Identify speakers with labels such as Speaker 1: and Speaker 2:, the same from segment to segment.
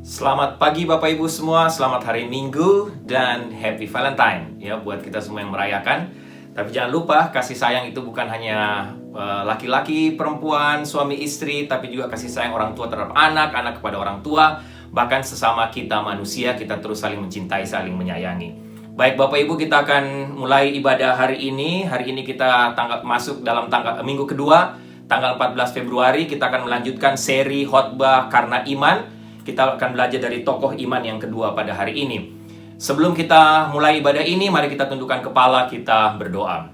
Speaker 1: Selamat pagi Bapak Ibu semua, selamat hari Minggu dan Happy Valentine ya buat kita semua yang merayakan. Tapi jangan lupa kasih sayang itu bukan hanya laki-laki, perempuan, suami istri, tapi juga kasih sayang orang tua terhadap anak, anak kepada orang tua, bahkan sesama kita manusia kita terus saling mencintai, saling menyayangi. Baik Bapak Ibu, kita akan mulai ibadah hari ini. Hari ini kita masuk dalam minggu kedua, tanggal 14 Februari kita akan melanjutkan seri khotbah karena iman. Kita akan belajar dari tokoh iman yang kedua pada hari ini. Sebelum kita mulai ibadah ini, mari kita tundukkan kepala, kita berdoa.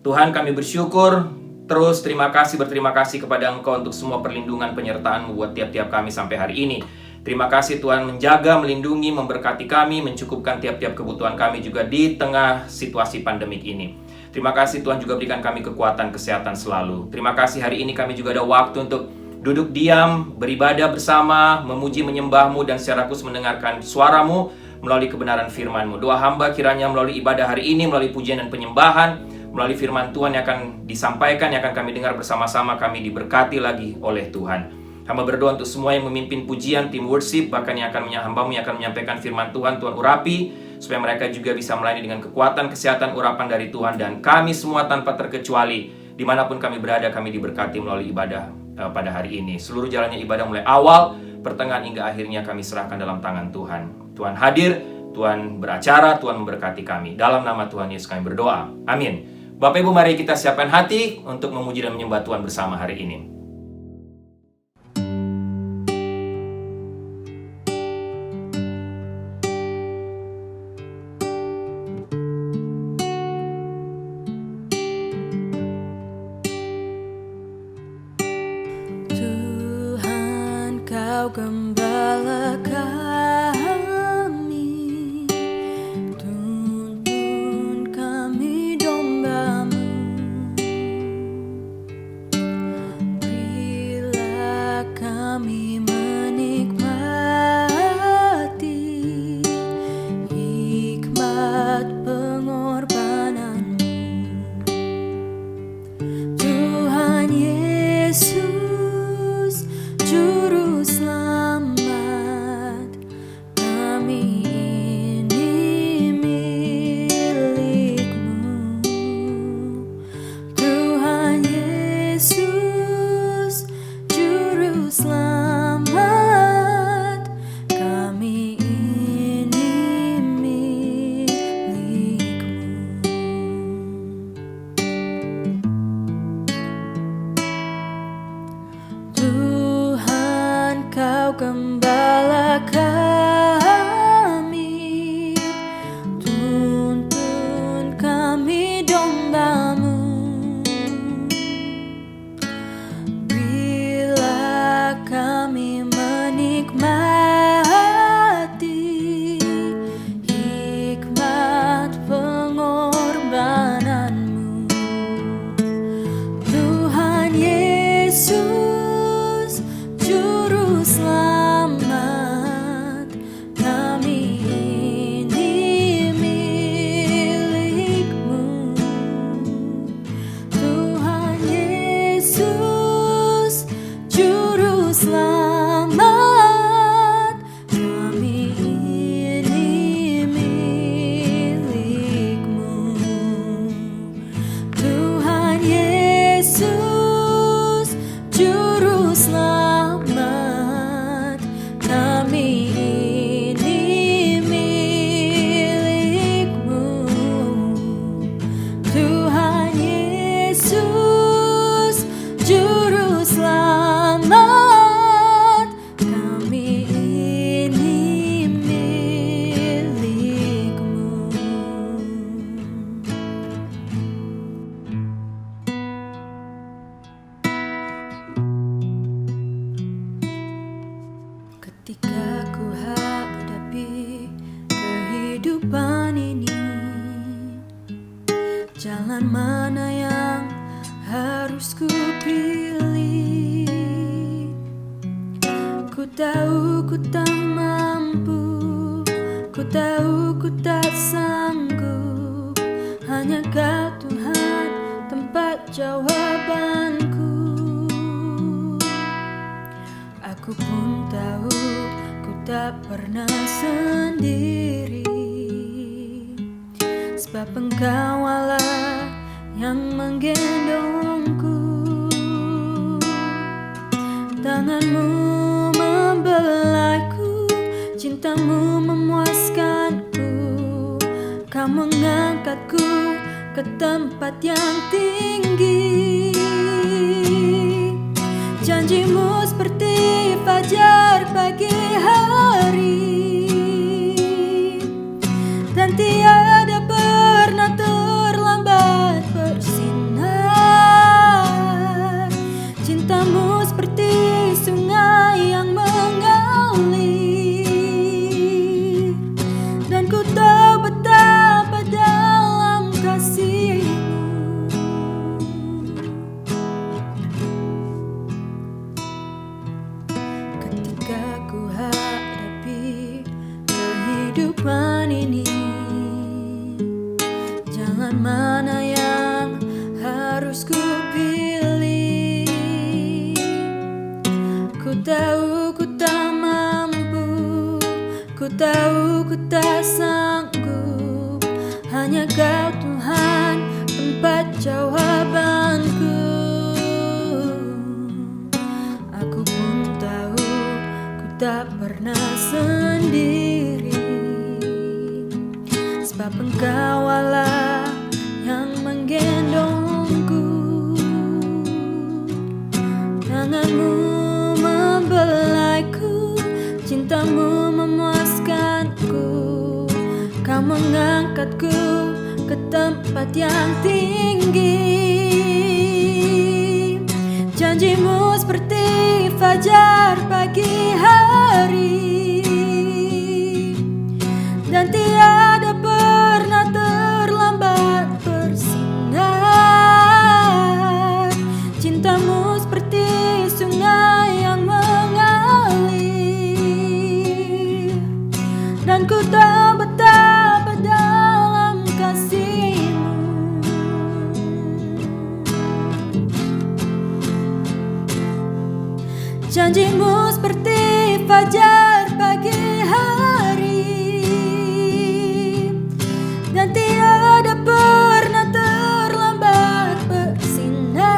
Speaker 1: Tuhan, kami bersyukur, terus berterima kasih kepada Engkau untuk semua perlindungan penyertaan-Mu buat tiap-tiap kami sampai hari ini. Terima kasih Tuhan menjaga, melindungi, memberkati kami, mencukupkan tiap-tiap kebutuhan kami juga di tengah situasi pandemik ini. Terima kasih Tuhan juga berikan kami kekuatan kesehatan selalu. Terima kasih hari ini kami juga ada waktu untuk duduk diam, beribadah bersama, memuji menyembah-Mu dan secara khusus mendengarkan suara-Mu melalui kebenaran firman-Mu. Doa hamba kiranya melalui ibadah hari ini, melalui pujian dan penyembahan, melalui firman Tuhan yang akan disampaikan, yang akan kami dengar bersama-sama, kami diberkati lagi oleh Tuhan. Hamba berdoa untuk semua yang memimpin pujian, tim worship, bahkan yang hamba-Mu yang akan menyampaikan firman Tuhan, Tuhan urapi, supaya mereka juga bisa melayani dengan kekuatan, kesehatan, urapan dari Tuhan. Dan kami semua tanpa terkecuali, dimanapun kami berada, kami diberkati melalui ibadah pada hari ini. Seluruh jalannya ibadah mulai awal, pertengahan hingga akhirnya kami serahkan dalam tangan Tuhan. Tuhan hadir, Tuhan beracara, Tuhan memberkati kami. Dalam nama Tuhan Yesus kami berdoa. Amin. Bapak Ibu, mari kita siapkan hati untuk memuji dan menyembah Tuhan bersama hari ini.
Speaker 2: Gembala kami, tuntun kami domba-Mu. Berilah kami menikmati hikmat pengorbanan-Mu. Tuhan Yesus, Juru Selamat, kami ini milik-Mu. Tuhan Yesus, Juru Selamat, kami ini milik-Mu. Tuhan, Kau gembala kami, tuntun kami domba-Mu. Berilah kami menikmati hikmat pengorbanan-Mu. Tuhan Yesus, Juru Selamat, kami ini milik-Mu. Tuhan Yesus, Juru Selamat, kami ini milik-Mu. Tuhan Yesus, Juru Selamat, kami ini milik-Mu. Tuhan Yesus, Juru Selamat, kami ini milik-Mu. Ketika ku hadapi kehidupan ini, jalan mana yang harus ku pilih? Ku tahu ku tak mampu, ku tahu ku tak sanggup. Hanya Kau Tuhan tempat jawabanku. Aku pun tahu ku tak pernah sendiri, sebab Engkau Allah yang menggendongku. Tanganmu membelaiku, cintamu memuaskanku. Kau mengangkatku ke tempat yang tinggi. Janjimu seperti fajar pagi hari, dan tiada pernah terlambat bersinar. Cintamu seperti sungai yang mengalir, dan ku tahu betapa dalam kasih-Mu. Ketika ku hadapi kehidupan ini, jalan mana yang harus ku pilih? Ku tahu ku tak mampu, ku tahu ku tak sanggup. Hanya Kau Tuhan tempat jawabanku. Aku pun tahu ku tak pernah sendiri, sebab Engkau Allah yang menggendongku. Tanganmu membelaiku, cintamu memuaskanku. Kau mengangkatku ke tempat yang tinggi. Janjimu seperti fajar pagi hari, dan tiada pernah terlambat bersinar. Cintamu seperti sungai yang mengalir, dan ku tahu betapa dalam kasih-Mu. Janjimu seperti fajar pagi hari, dan tiada pernah terlambat bersinar.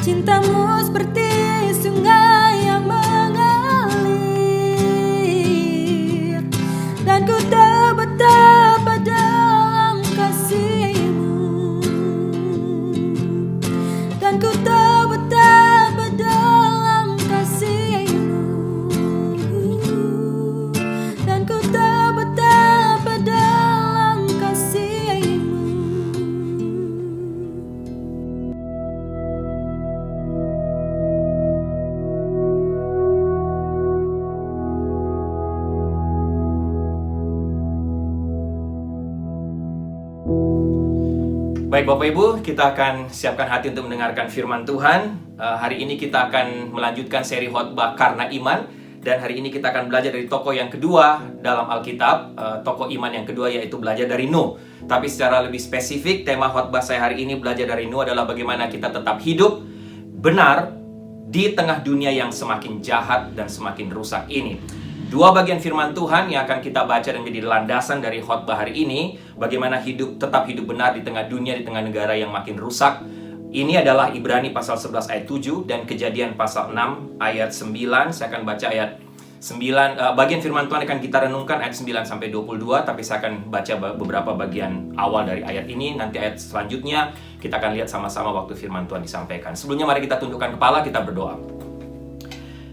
Speaker 2: Cintamu seperti sungai yang mengalir, dan ku tahu betapa dalam kasih-Mu, dan ku tahu betapa dalam kasih-Mu, dan ku tahu betapa dalam kasih-Mu.
Speaker 1: Baik Bapak Ibu, kita akan siapkan hati untuk mendengarkan firman Tuhan. Hari ini kita akan melanjutkan seri khotbah Karena Iman. Dan hari ini kita akan belajar dari tokoh yang kedua dalam Alkitab. Tokoh iman yang kedua yaitu belajar dari Nuh. Tapi secara lebih spesifik, tema khotbah saya hari ini belajar dari Nuh adalah bagaimana kita tetap hidup benar di tengah dunia yang semakin jahat dan semakin rusak ini. Dua bagian firman Tuhan yang akan kita baca dan menjadi landasan dari khotbah hari ini, bagaimana tetap hidup benar di tengah dunia, di tengah negara yang makin rusak. Ini adalah Ibrani pasal 11 ayat 7 dan Kejadian pasal 6 ayat 9. Saya akan baca ayat 9, bagian firman Tuhan akan kita renungkan ayat 9 sampai 22, tapi saya akan baca beberapa bagian awal dari ayat ini. Nanti ayat selanjutnya kita akan lihat sama-sama waktu firman Tuhan disampaikan. Sebelumnya mari kita tundukkan kepala, kita berdoa.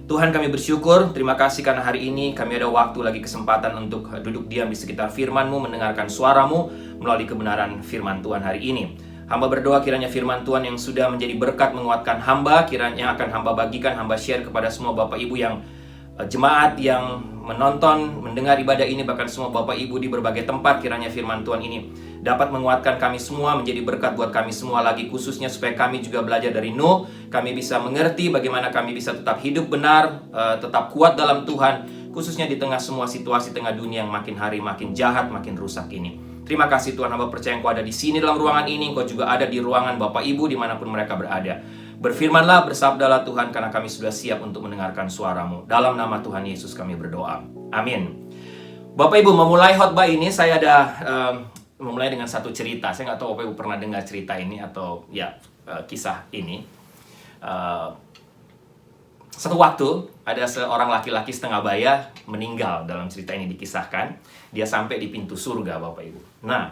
Speaker 1: Tuhan, kami bersyukur, terima kasih karena hari ini kami ada waktu lagi kesempatan untuk duduk diam di sekitar firman-Mu, mendengarkan suara-Mu melalui kebenaran firman Tuhan hari ini. Hamba berdoa kiranya firman Tuhan yang sudah menjadi berkat menguatkan hamba, kiranya akan hamba bagikan, hamba share kepada semua Bapak Ibu yang jemaat yang menonton, mendengar ibadah ini, bahkan semua Bapak Ibu di berbagai tempat. Kiranya firman Tuhan ini dapat menguatkan kami semua, menjadi berkat buat kami semua lagi, khususnya supaya kami juga belajar dari Nuh. Kami bisa mengerti bagaimana kami bisa tetap hidup benar, tetap kuat dalam Tuhan, khususnya di tengah semua situasi tengah dunia yang makin hari makin jahat, makin rusak ini. Terima kasih Tuhan, hamba percaya Engkau ada di sini dalam ruangan ini, Engkau juga ada di ruangan Bapak Ibu dimanapun mereka berada. Berfirmanlah, bersabdalah Tuhan, karena kami sudah siap untuk mendengarkan suara-Mu. Dalam nama Tuhan Yesus kami berdoa. Amin. Bapak Ibu, memulai khotbah ini saya ada memulai dengan satu cerita. Saya nggak tahu Bapak Ibu pernah dengar cerita ini atau kisah ini. Satu waktu ada seorang laki-laki setengah baya meninggal. Dalam cerita ini dikisahkan dia sampai di pintu surga, Bapak Ibu. Nah,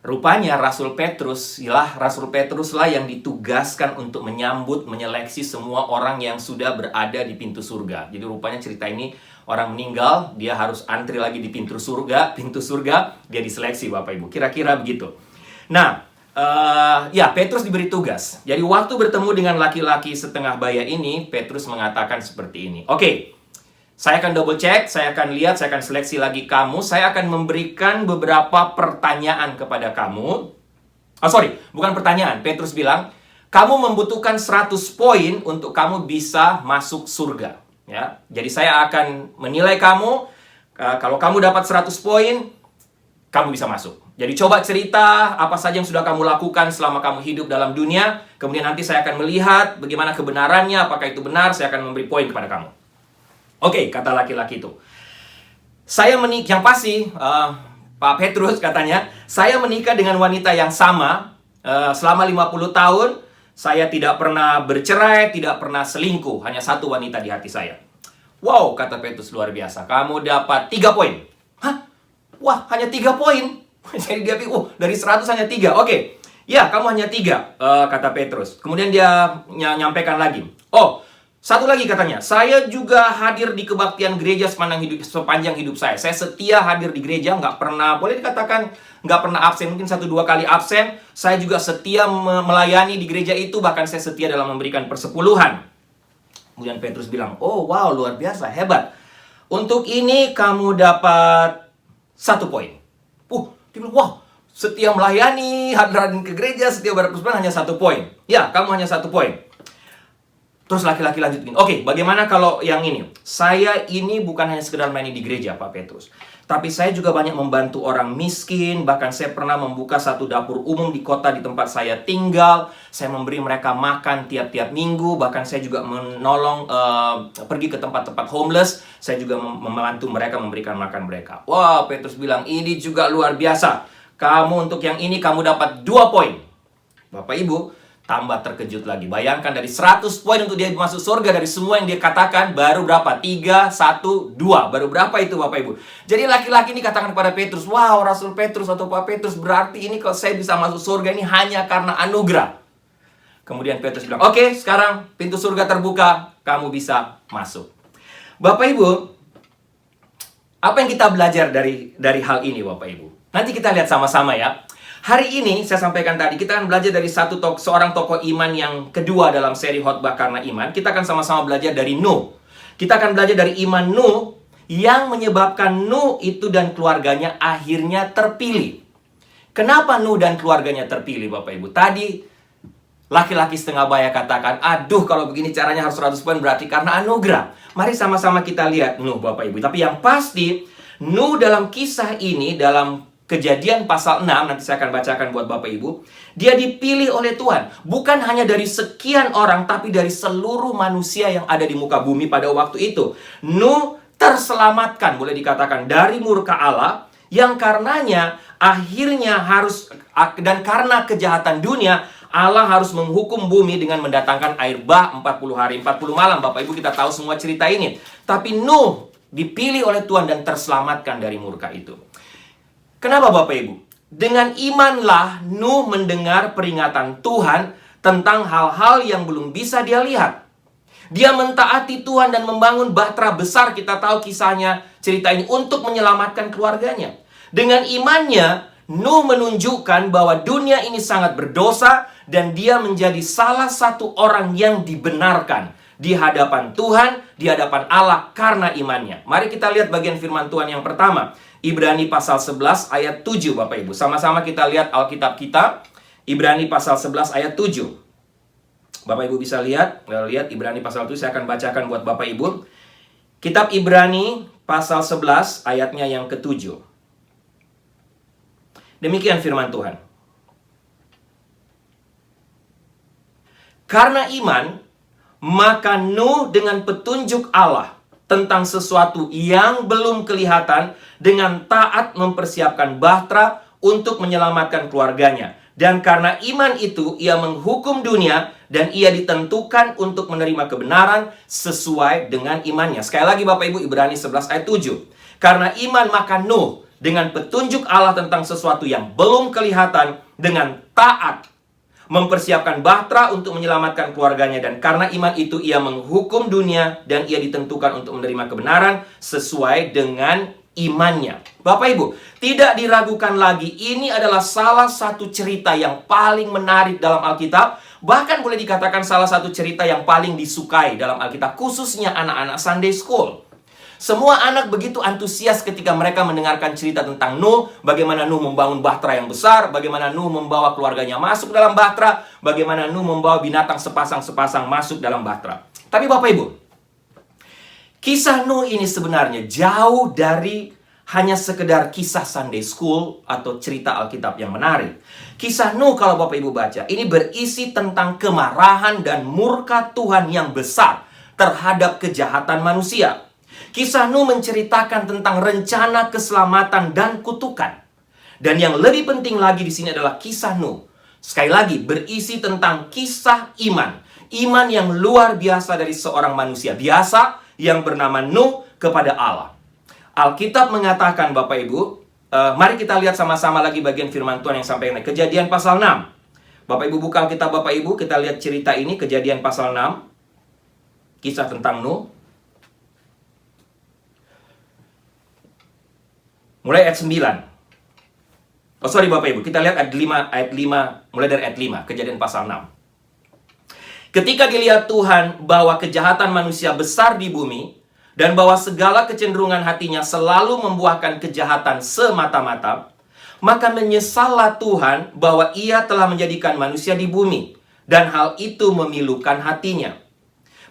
Speaker 1: rupanya Rasul Petrus lah yang ditugaskan untuk menyeleksi semua orang yang sudah berada di pintu surga. Jadi rupanya cerita ini, orang meninggal, dia harus antri lagi di pintu surga, dia diseleksi, Bapak Ibu. Kira-kira begitu. Nah, Petrus diberi tugas. Jadi waktu bertemu dengan laki-laki setengah baya ini, Petrus mengatakan seperti ini. Oke, saya akan double check, saya akan lihat, saya akan seleksi lagi kamu. Saya akan memberikan beberapa pertanyaan kepada kamu. Bukan pertanyaan. Petrus bilang, kamu membutuhkan 100 poin untuk kamu bisa masuk surga. Ya, jadi saya akan menilai kamu. Kalau kamu dapat 100 poin, kamu bisa masuk. Jadi coba cerita apa saja yang sudah kamu lakukan selama kamu hidup dalam dunia. Kemudian nanti saya akan melihat bagaimana kebenarannya, apakah itu benar, saya akan memberi poin kepada kamu. Oke, kata laki-laki itu. Yang pasti, Pak Petrus katanya, saya menikah dengan wanita yang sama selama 50 tahun. Saya tidak pernah bercerai, tidak pernah selingkuh. Hanya satu wanita di hati saya. Wow, kata Petrus, luar biasa. Kamu dapat 3 poin. Hah? Wah, hanya 3 poin? Jadi dia pikir, dari 100 hanya 3. Oke. Ya, kamu hanya 3, kata Petrus. Kemudian dia nyampaikan lagi. Satu lagi katanya, saya juga hadir di kebaktian gereja sepanjang hidup saya. Saya setia hadir di gereja, boleh dikatakan nggak pernah absen, mungkin 1-2 kali absen. Saya juga setia melayani di gereja itu, bahkan saya setia dalam memberikan persepuluhan. Kemudian Petrus bilang, oh wow, luar biasa, hebat. Untuk ini kamu dapat 1 poin. Dia bilang, wah, setia melayani, hadir ke gereja, setia berpersepuluhan, hanya 1 poin. Ya, kamu hanya 1 poin. Terus laki-laki lanjut gini, oke, bagaimana kalau yang ini? Saya ini bukan hanya sekedar main di gereja, Pak Petrus. Tapi saya juga banyak membantu orang miskin. Bahkan saya pernah membuka satu dapur umum di kota di tempat saya tinggal. Saya memberi mereka makan tiap-tiap minggu. Bahkan saya juga menolong pergi ke tempat-tempat homeless. Saya juga membantu mereka, memberikan makan mereka. Wah, Petrus bilang, ini juga luar biasa. Kamu untuk yang ini, kamu dapat 2 poin. Bapak Ibu, tambah terkejut lagi. Bayangkan dari 100 poin untuk dia masuk surga, dari semua yang dia katakan, baru berapa? 3, 1, 2. Baru berapa itu, Bapak Ibu? Jadi laki-laki ini katakan kepada Petrus, wow, Rasul Petrus atau Pak Petrus, berarti ini kalau saya bisa masuk surga ini hanya karena anugerah. Kemudian Petrus bilang, oke, sekarang pintu surga terbuka, kamu bisa masuk. Bapak Ibu, apa yang kita belajar dari hal ini, Bapak Ibu? Nanti kita lihat sama-sama ya. Hari ini, saya sampaikan tadi, kita akan belajar dari seorang tokoh iman yang kedua dalam seri khotbah karena iman. Kita akan sama-sama belajar dari Nuh. Kita akan belajar dari iman Nuh yang menyebabkan Nuh itu dan keluarganya akhirnya terpilih. Kenapa Nuh dan keluarganya terpilih, Bapak Ibu? Tadi, laki-laki setengah baya katakan, aduh kalau begini caranya harus 100 poin, berarti karena anugerah. Mari sama-sama kita lihat Nuh, Bapak Ibu. Tapi yang pasti, Nuh dalam kisah ini, dalam Kejadian pasal 6, nanti saya akan bacakan buat Bapak Ibu. Dia dipilih oleh Tuhan. Bukan hanya dari sekian orang, tapi dari seluruh manusia yang ada di muka bumi pada waktu itu. Nuh terselamatkan, boleh dikatakan, dari murka Allah, yang karenanya akhirnya dan karena kejahatan dunia, Allah harus menghukum bumi dengan mendatangkan air bah 40 hari, 40 malam. Bapak Ibu, kita tahu semua cerita ini. Tapi Nuh dipilih oleh Tuhan dan terselamatkan dari murka itu. Kenapa Bapak Ibu? Dengan imanlah Nuh mendengar peringatan Tuhan tentang hal-hal yang belum bisa dia lihat. Dia mentaati Tuhan dan membangun bahtera besar, kita tahu kisahnya, cerita ini, untuk menyelamatkan keluarganya. Dengan imannya, Nuh menunjukkan bahwa dunia ini sangat berdosa dan dia menjadi salah satu orang yang dibenarkan di hadapan Tuhan, di hadapan Allah karena imannya. Mari kita lihat bagian firman Tuhan yang pertama. Ibrani pasal 11 ayat 7, Bapak Ibu. Sama-sama kita lihat Alkitab kita. Ibrani pasal 11 ayat 7. Bapak Ibu bisa lihat Ibrani pasal 7, saya akan bacakan buat Bapak Ibu. Kitab Ibrani pasal 11 ayatnya yang ke-7. Demikian firman Tuhan. Karena iman, maka Nuh dengan petunjuk Allah tentang sesuatu yang belum kelihatan dengan taat mempersiapkan bahtera untuk menyelamatkan keluarganya. Dan karena iman itu, ia menghukum dunia dan ia ditentukan untuk menerima kebenaran sesuai dengan imannya. Sekali lagi Bapak Ibu, Ibrani 11 ayat 7. Karena iman maka Nuh dengan petunjuk Allah tentang sesuatu yang belum kelihatan dengan taat mempersiapkan bahtera untuk menyelamatkan keluarganya. Dan karena iman itu ia menghukum dunia dan ia ditentukan untuk menerima kebenaran sesuai dengan imannya. Bapak Ibu, tidak diragukan lagi, ini adalah salah satu cerita yang paling menarik dalam Alkitab. Bahkan boleh dikatakan salah satu cerita yang paling disukai dalam Alkitab, khususnya anak-anak Sunday School. Semua anak begitu antusias ketika mereka mendengarkan cerita tentang Nuh, bagaimana Nuh membangun bahtera yang besar, bagaimana Nuh membawa keluarganya masuk dalam bahtera, bagaimana Nuh membawa binatang sepasang-sepasang masuk dalam bahtera. Tapi Bapak Ibu, kisah Nuh ini sebenarnya jauh dari hanya sekedar kisah Sunday School atau cerita Alkitab yang menarik. Kisah Nuh kalau Bapak Ibu baca, ini berisi tentang kemarahan dan murka Tuhan yang besar terhadap kejahatan manusia. Kisah Nuh menceritakan tentang rencana keselamatan dan kutukan. Dan yang lebih penting lagi di sini adalah kisah Nuh. Sekali lagi, berisi tentang kisah iman. Iman yang luar biasa dari seorang manusia biasa yang bernama Nuh kepada Allah. Alkitab mengatakan Bapak Ibu, mari kita lihat sama-sama lagi bagian firman Tuhan yang sampai naik. Kejadian pasal 6. Bapak Ibu buka Alkitab Bapak Ibu, kita lihat cerita ini, Kejadian pasal 6. Kisah tentang Nuh. Mulai ayat 9. Oh sorry Bapak Ibu, kita lihat ayat 5, mulai dari ayat 5, Kejadian pasal 6. Ketika dilihat Tuhan bahwa kejahatan manusia besar di bumi, dan bahwa segala kecenderungan hatinya selalu membuahkan kejahatan semata-mata, maka menyesallah Tuhan bahwa ia telah menjadikan manusia di bumi, dan hal itu memilukan hatinya.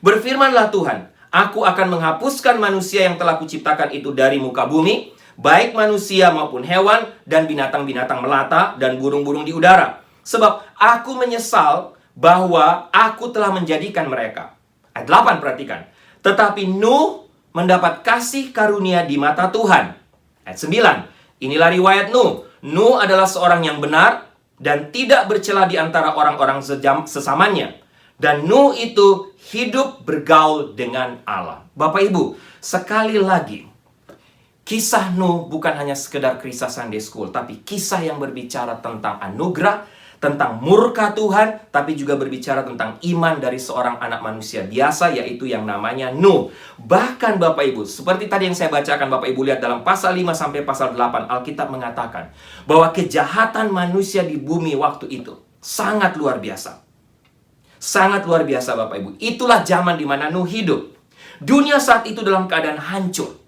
Speaker 1: Berfirmanlah Tuhan, aku akan menghapuskan manusia yang telah kuciptakan itu dari muka bumi, baik manusia maupun hewan, dan binatang-binatang melata, dan burung-burung di udara. Sebab aku menyesal bahwa aku telah menjadikan mereka. Ayat 8 perhatikan. Tetapi Nuh mendapat kasih karunia di mata Tuhan. Ayat 9. Inilah riwayat Nuh. Nuh adalah seorang yang benar dan tidak bercela di antara orang-orang sesamanya. Dan Nuh itu hidup bergaul dengan Allah. Bapak Ibu, sekali lagi, kisah Nuh bukan hanya sekedar kisah Sunday School, tapi kisah yang berbicara tentang anugerah, tentang murka Tuhan, tapi juga berbicara tentang iman dari seorang anak manusia biasa, yaitu yang namanya Nuh. Bahkan Bapak Ibu, seperti tadi yang saya bacakan, Bapak Ibu lihat dalam pasal 5 sampai pasal 8, Alkitab mengatakan bahwa kejahatan manusia di bumi waktu itu sangat luar biasa. Sangat luar biasa Bapak Ibu. Itulah zaman di mana Nuh hidup. Dunia saat itu dalam keadaan hancur.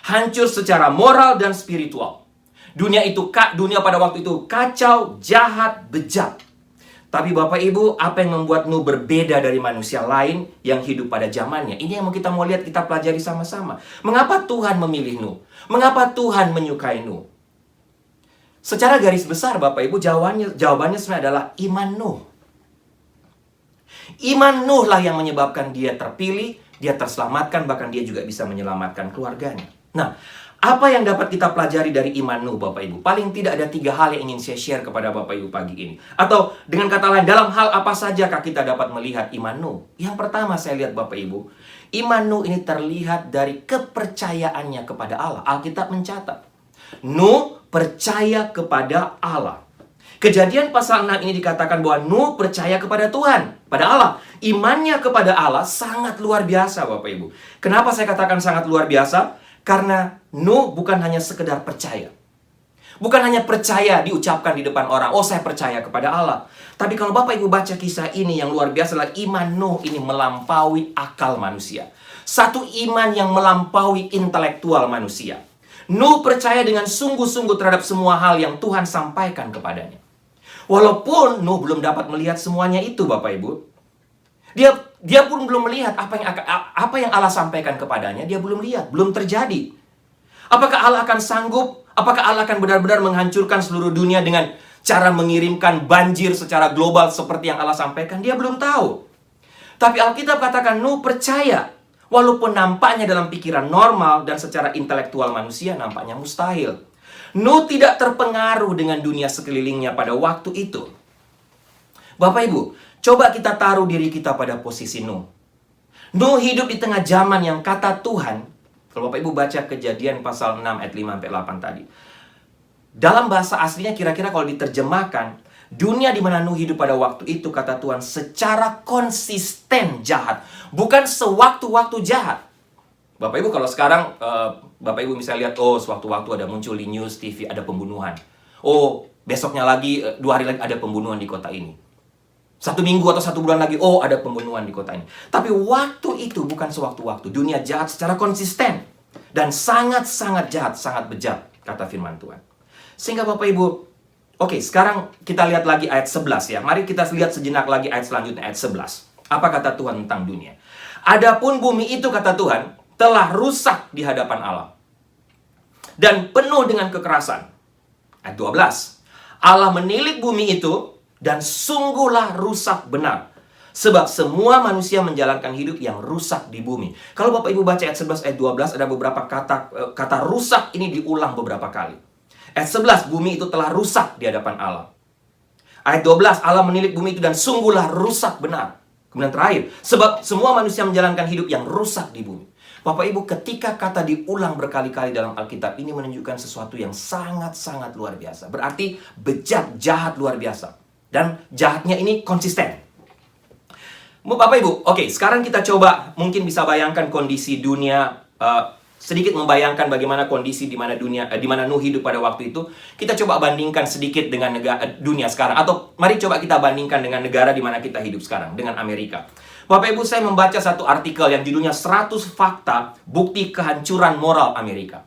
Speaker 1: Hancur secara moral dan spiritual. Dunia pada waktu itu kacau, jahat, bejat. Tapi Bapak Ibu, apa yang membuat Nuh berbeda dari manusia lain yang hidup pada zamannya? Ini yang kita mau lihat, kita pelajari sama-sama. Mengapa Tuhan memilih Nuh? Mengapa Tuhan menyukai Nuh? Secara garis besar Bapak Ibu, jawabannya sebenarnya adalah iman Nuh. Iman Nuh lah yang menyebabkan dia terpilih, dia terselamatkan, bahkan dia juga bisa menyelamatkan keluarganya. Nah, apa yang dapat kita pelajari dari iman Nuh Bapak Ibu? Paling tidak ada 3 hal yang ingin saya share kepada Bapak Ibu pagi ini. Atau dengan kata lain, dalam hal apa sajakah kita dapat melihat iman Nuh? Yang pertama saya lihat Bapak Ibu, iman Nuh ini terlihat dari kepercayaannya kepada Allah. Alkitab mencatat, Nuh percaya kepada Allah. Kejadian pasal 6 ini dikatakan bahwa Nuh percaya kepada Tuhan, pada Allah. Imannya kepada Allah sangat luar biasa Bapak Ibu. Kenapa saya katakan sangat luar biasa? Karena Nuh bukan hanya sekedar percaya. Bukan hanya percaya diucapkan di depan orang, oh saya percaya kepada Allah. Tapi kalau Bapak Ibu baca kisah ini, yang luar biasa adalah iman Nuh ini melampaui akal manusia. Satu iman yang melampaui intelektual manusia. Nuh percaya dengan sungguh-sungguh terhadap semua hal yang Tuhan sampaikan kepadanya. Walaupun Nuh belum dapat melihat semuanya itu Bapak Ibu. Dia pun belum melihat apa yang Allah sampaikan kepadanya. Dia belum lihat, belum terjadi. Apakah Allah akan sanggup? Apakah Allah akan benar-benar menghancurkan seluruh dunia dengan cara mengirimkan banjir secara global seperti yang Allah sampaikan? Dia belum tahu. Tapi Alkitab katakan Nuh percaya. Walaupun nampaknya dalam pikiran normal dan secara intelektual manusia nampaknya mustahil. Nuh tidak terpengaruh dengan dunia sekelilingnya pada waktu itu. Bapak Ibu, coba kita taruh diri kita pada posisi Nuh. Nuh hidup di tengah zaman yang kata Tuhan, kalau Bapak Ibu baca Kejadian pasal 6 ayat 5-8 tadi. Dalam bahasa aslinya kira-kira kalau diterjemahkan, dunia di mana Nuh hidup pada waktu itu, kata Tuhan, secara konsisten jahat. Bukan sewaktu-waktu jahat. Bapak Ibu kalau sekarang, Bapak Ibu misalnya lihat, oh sewaktu-waktu ada muncul di news, TV, ada pembunuhan. Oh, besoknya lagi, 2 hari lagi ada pembunuhan di kota ini. 1 minggu atau 1 bulan lagi, oh ada pembunuhan di kota ini. Tapi waktu itu bukan sewaktu-waktu. Dunia jahat secara konsisten. Dan sangat-sangat jahat, sangat bejat, kata firman Tuhan. Sehingga Bapak Ibu, oke, sekarang kita lihat lagi ayat 11 ya. Mari kita lihat sejenak lagi ayat selanjutnya, ayat 11. Apa kata Tuhan tentang dunia? Adapun bumi itu, kata Tuhan, telah rusak di hadapan Allah. Dan penuh dengan kekerasan. Ayat 12. Allah menilik bumi itu, dan sungguhlah rusak benar. Sebab semua manusia menjalankan hidup yang rusak di bumi. Kalau Bapak Ibu baca ayat 11, ayat 12, ada beberapa kata rusak ini diulang beberapa kali. Ayat 11, bumi itu telah rusak di hadapan Allah. Ayat 12, Allah menilik bumi itu dan sungguhlah rusak benar. Kemudian terakhir, sebab semua manusia menjalankan hidup yang rusak di bumi. Bapak Ibu, ketika kata diulang berkali-kali dalam Alkitab, ini menunjukkan sesuatu yang sangat-sangat luar biasa. Berarti bejat, jahat luar biasa. Dan jahatnya ini konsisten. Bapak Ibu, oke, sekarang kita coba mungkin bisa bayangkan kondisi dunia, sedikit membayangkan bagaimana kondisi di mana Nuh hidup pada waktu itu. Kita coba bandingkan sedikit dengan dunia sekarang, atau mari coba kita bandingkan dengan negara di mana kita hidup sekarang, dengan Amerika. Bapak Ibu, saya membaca satu artikel yang judulnya 100 Fakta Bukti Kehancuran Moral Amerika.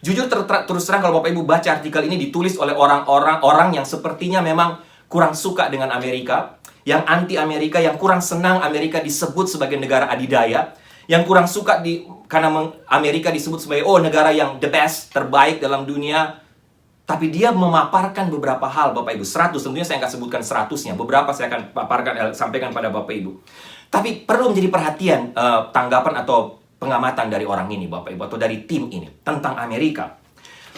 Speaker 1: Jujur terus terang kalau Bapak Ibu baca artikel ini ditulis oleh orang yang sepertinya memang kurang suka dengan Amerika, yang anti Amerika, yang kurang senang Amerika disebut sebagai negara adidaya, yang kurang suka karena Amerika disebut sebagai negara yang the best, terbaik dalam dunia. Tapi dia memaparkan beberapa hal, Bapak Ibu. 100, tentunya saya nggak sebutkan 100-nya. Beberapa saya akan sampaikan pada Bapak Ibu. Tapi perlu menjadi perhatian tanggapan atau pengamatan dari orang ini, Bapak Ibu, atau dari tim ini tentang Amerika.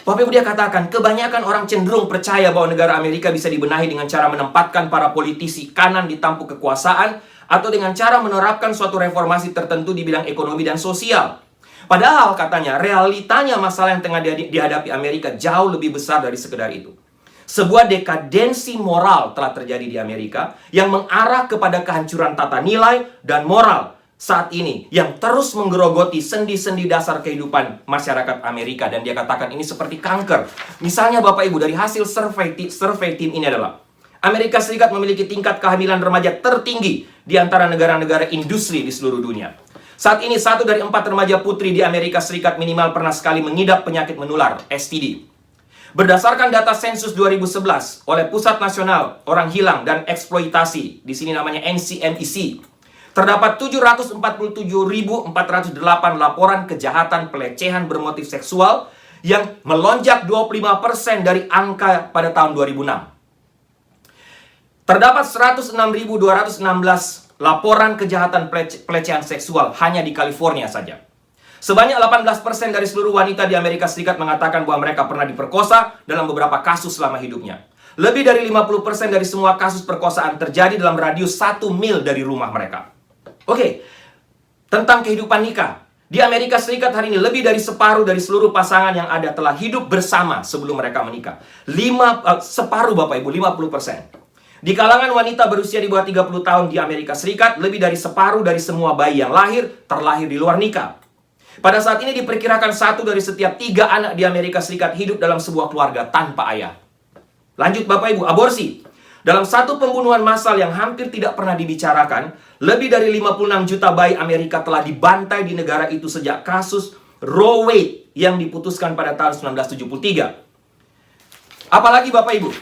Speaker 1: Bapak Ibu, dia katakan, kebanyakan orang cenderung percaya bahwa negara Amerika bisa dibenahi dengan cara menempatkan para politisi kanan di tampuk kekuasaan, atau dengan cara menerapkan suatu reformasi tertentu di bidang ekonomi dan sosial. Padahal, katanya, realitanya masalah yang tengah dihadapi Amerika jauh lebih besar dari sekedar itu. Sebuah dekadensi moral telah terjadi di Amerika yang mengarah kepada kehancuran tata nilai dan moral saat ini, yang terus menggerogoti sendi-sendi dasar kehidupan masyarakat Amerika. Dan dia katakan ini seperti kanker. Misalnya Bapak Ibu, dari hasil survei tim ini adalah Amerika Serikat memiliki tingkat kehamilan remaja tertinggi di antara negara-negara industri di seluruh dunia. Saat ini 1 dari 4 remaja putri di Amerika Serikat minimal pernah sekali mengidap penyakit menular, STD. Berdasarkan data sensus 2011 oleh Pusat Nasional Orang Hilang dan Eksploitasi, di sini namanya NCMEC, terdapat 747.408 laporan kejahatan pelecehan bermotif seksual yang melonjak 25% dari angka pada tahun 2006. Terdapat 106.216 laporan kejahatan pelecehan seksual hanya di California saja. Sebanyak 18% dari seluruh wanita di Amerika Serikat mengatakan bahwa mereka pernah diperkosa dalam beberapa kasus selama hidupnya. Lebih dari 50% dari semua kasus perkosaan terjadi dalam radius 1 mil dari rumah mereka. Oke, tentang kehidupan nikah. Di Amerika Serikat hari ini lebih dari separuh dari seluruh pasangan yang ada telah hidup bersama sebelum mereka menikah. Separuh Bapak Ibu, 50%. Di kalangan wanita berusia di bawah 30 tahun di Amerika Serikat, lebih dari separuh dari semua bayi yang terlahir di luar nikah. Pada saat ini diperkirakan 1 dari setiap 3 anak di Amerika Serikat hidup dalam sebuah keluarga tanpa ayah. Lanjut Bapak Ibu, aborsi. Dalam satu pembunuhan massal yang hampir tidak pernah dibicarakan, lebih dari 56 juta bayi Amerika telah dibantai di negara itu sejak kasus Roe Wade yang diputuskan pada tahun 1973. Apalagi Bapak Ibu,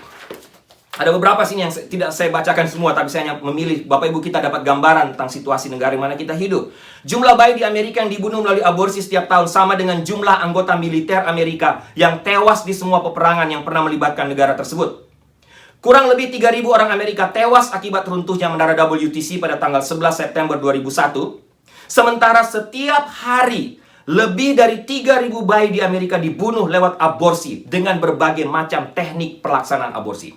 Speaker 1: ada beberapa sini yang tidak saya bacakan semua, tapi saya hanya memilih Bapak Ibu kita dapat gambaran tentang situasi negara di mana kita hidup. Jumlah bayi di Amerika yang dibunuh melalui aborsi setiap tahun sama dengan jumlah anggota militer Amerika yang tewas di semua peperangan yang pernah melibatkan negara tersebut. Kurang lebih 3.000 orang Amerika tewas akibat runtuhnya menara WTC pada tanggal 11 September 2001. Sementara setiap hari, lebih dari 3.000 bayi di Amerika dibunuh lewat aborsi dengan berbagai macam teknik pelaksanaan aborsi.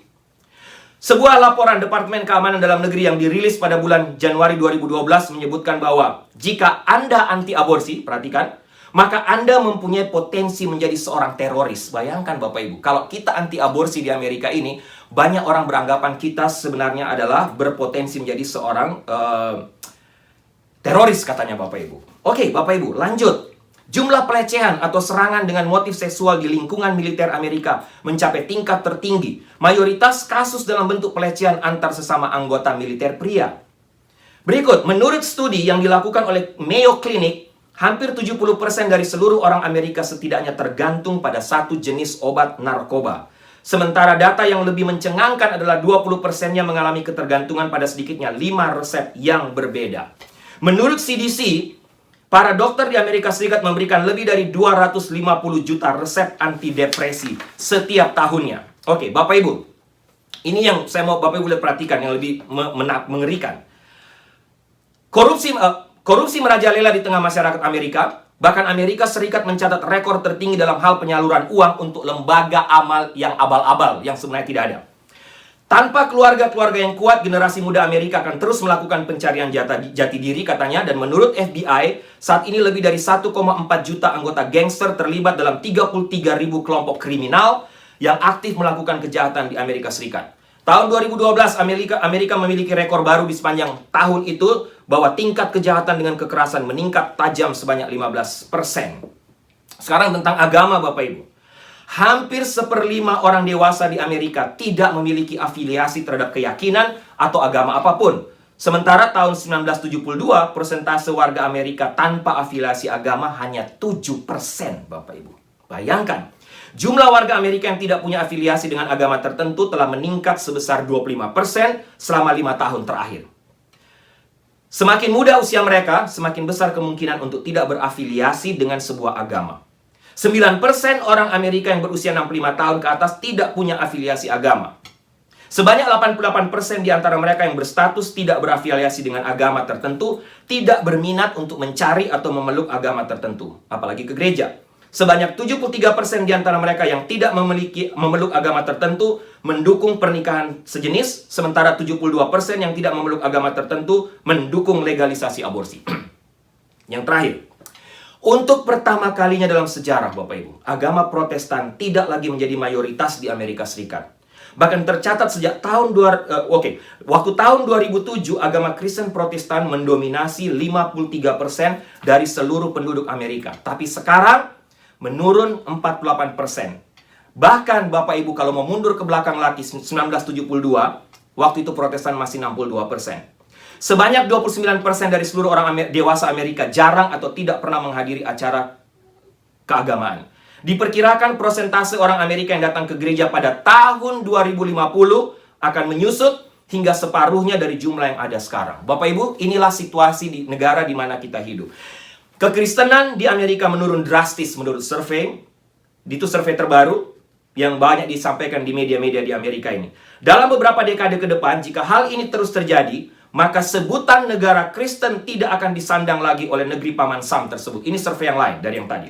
Speaker 1: Sebuah laporan Departemen Keamanan Dalam Negeri yang dirilis pada bulan Januari 2012 menyebutkan bahwa jika Anda anti-aborsi, perhatikan, maka Anda mempunyai potensi menjadi seorang teroris. Bayangkan Bapak Ibu, kalau kita anti-aborsi di Amerika ini, banyak orang beranggapan kita sebenarnya adalah berpotensi menjadi seorang teroris katanya Bapak Ibu. Oke, Bapak Ibu, lanjut. Jumlah pelecehan atau serangan dengan motif seksual di lingkungan militer Amerika mencapai tingkat tertinggi. Mayoritas kasus dalam bentuk pelecehan antar sesama anggota militer pria. Berikut, menurut studi yang dilakukan oleh Mayo Clinic, hampir 70% dari seluruh orang Amerika setidaknya tergantung pada satu jenis obat narkoba. Sementara data yang lebih mencengangkan adalah 20%-nya mengalami ketergantungan pada sedikitnya 5 resep yang berbeda. Menurut CDC, para dokter di Amerika Serikat memberikan lebih dari 250 juta resep antidepresi setiap tahunnya. Oke, Bapak Ibu. Ini yang saya mau Bapak Ibu lihat perhatikan yang lebih mengerikan. Korupsi merajalela di tengah masyarakat Amerika. Bahkan Amerika Serikat mencatat rekor tertinggi dalam hal penyaluran uang untuk lembaga amal yang abal-abal, yang sebenarnya tidak ada. Tanpa keluarga-keluarga yang kuat, generasi muda Amerika akan terus melakukan pencarian jati diri katanya. Dan menurut FBI, saat ini lebih dari 1,4 juta anggota gangster terlibat dalam 33.000 kelompok kriminal yang aktif melakukan kejahatan di Amerika Serikat. Tahun 2012, Amerika memiliki rekor baru di sepanjang tahun itu, bahwa tingkat kejahatan dengan kekerasan meningkat tajam sebanyak 15%. Sekarang tentang agama Bapak Ibu. Hampir 1/5 orang dewasa di Amerika tidak memiliki afiliasi terhadap keyakinan atau agama apapun. Sementara tahun 1972, persentase warga Amerika tanpa afiliasi agama hanya 7%, Bapak Ibu. Bayangkan, jumlah warga Amerika yang tidak punya afiliasi dengan agama tertentu telah meningkat sebesar 25% selama 5 tahun terakhir. Semakin muda usia mereka, semakin besar kemungkinan untuk tidak berafiliasi dengan sebuah agama. 9% orang Amerika yang berusia 65 tahun ke atas tidak punya afiliasi agama. Sebanyak 88% di antara mereka yang berstatus tidak berafiliasi dengan agama tertentu tidak berminat untuk mencari atau memeluk agama tertentu, apalagi ke gereja. Sebanyak 73% di antara mereka yang tidak memeluk agama tertentu mendukung pernikahan sejenis, sementara 72% yang tidak memeluk agama tertentu mendukung legalisasi aborsi. Yang terakhir, untuk pertama kalinya dalam sejarah Bapak Ibu, agama Protestan tidak lagi menjadi mayoritas di Amerika Serikat. Bahkan tercatat sejak waktu tahun 2007, agama Kristen Protestan mendominasi 53% dari seluruh penduduk Amerika. Tapi sekarang menurun 48%. Bahkan Bapak Ibu kalau mau mundur ke belakang lagi 1972, waktu itu Protestan masih 62%. Sebanyak 29% dari seluruh orang dewasa Amerika jarang atau tidak pernah menghadiri acara keagamaan. Diperkirakan persentase orang Amerika yang datang ke gereja pada tahun 2050 akan menyusut hingga separuhnya dari jumlah yang ada sekarang. Bapak Ibu, inilah situasi di negara di mana kita hidup. Kekristenan di Amerika menurun drastis menurut survei. Itu survei terbaru yang banyak disampaikan di media-media di Amerika ini. Dalam beberapa dekade ke depan, jika hal ini terus terjadi, maka sebutan negara Kristen tidak akan disandang lagi oleh negeri Paman Sam tersebut. Ini survei yang lain dari yang tadi.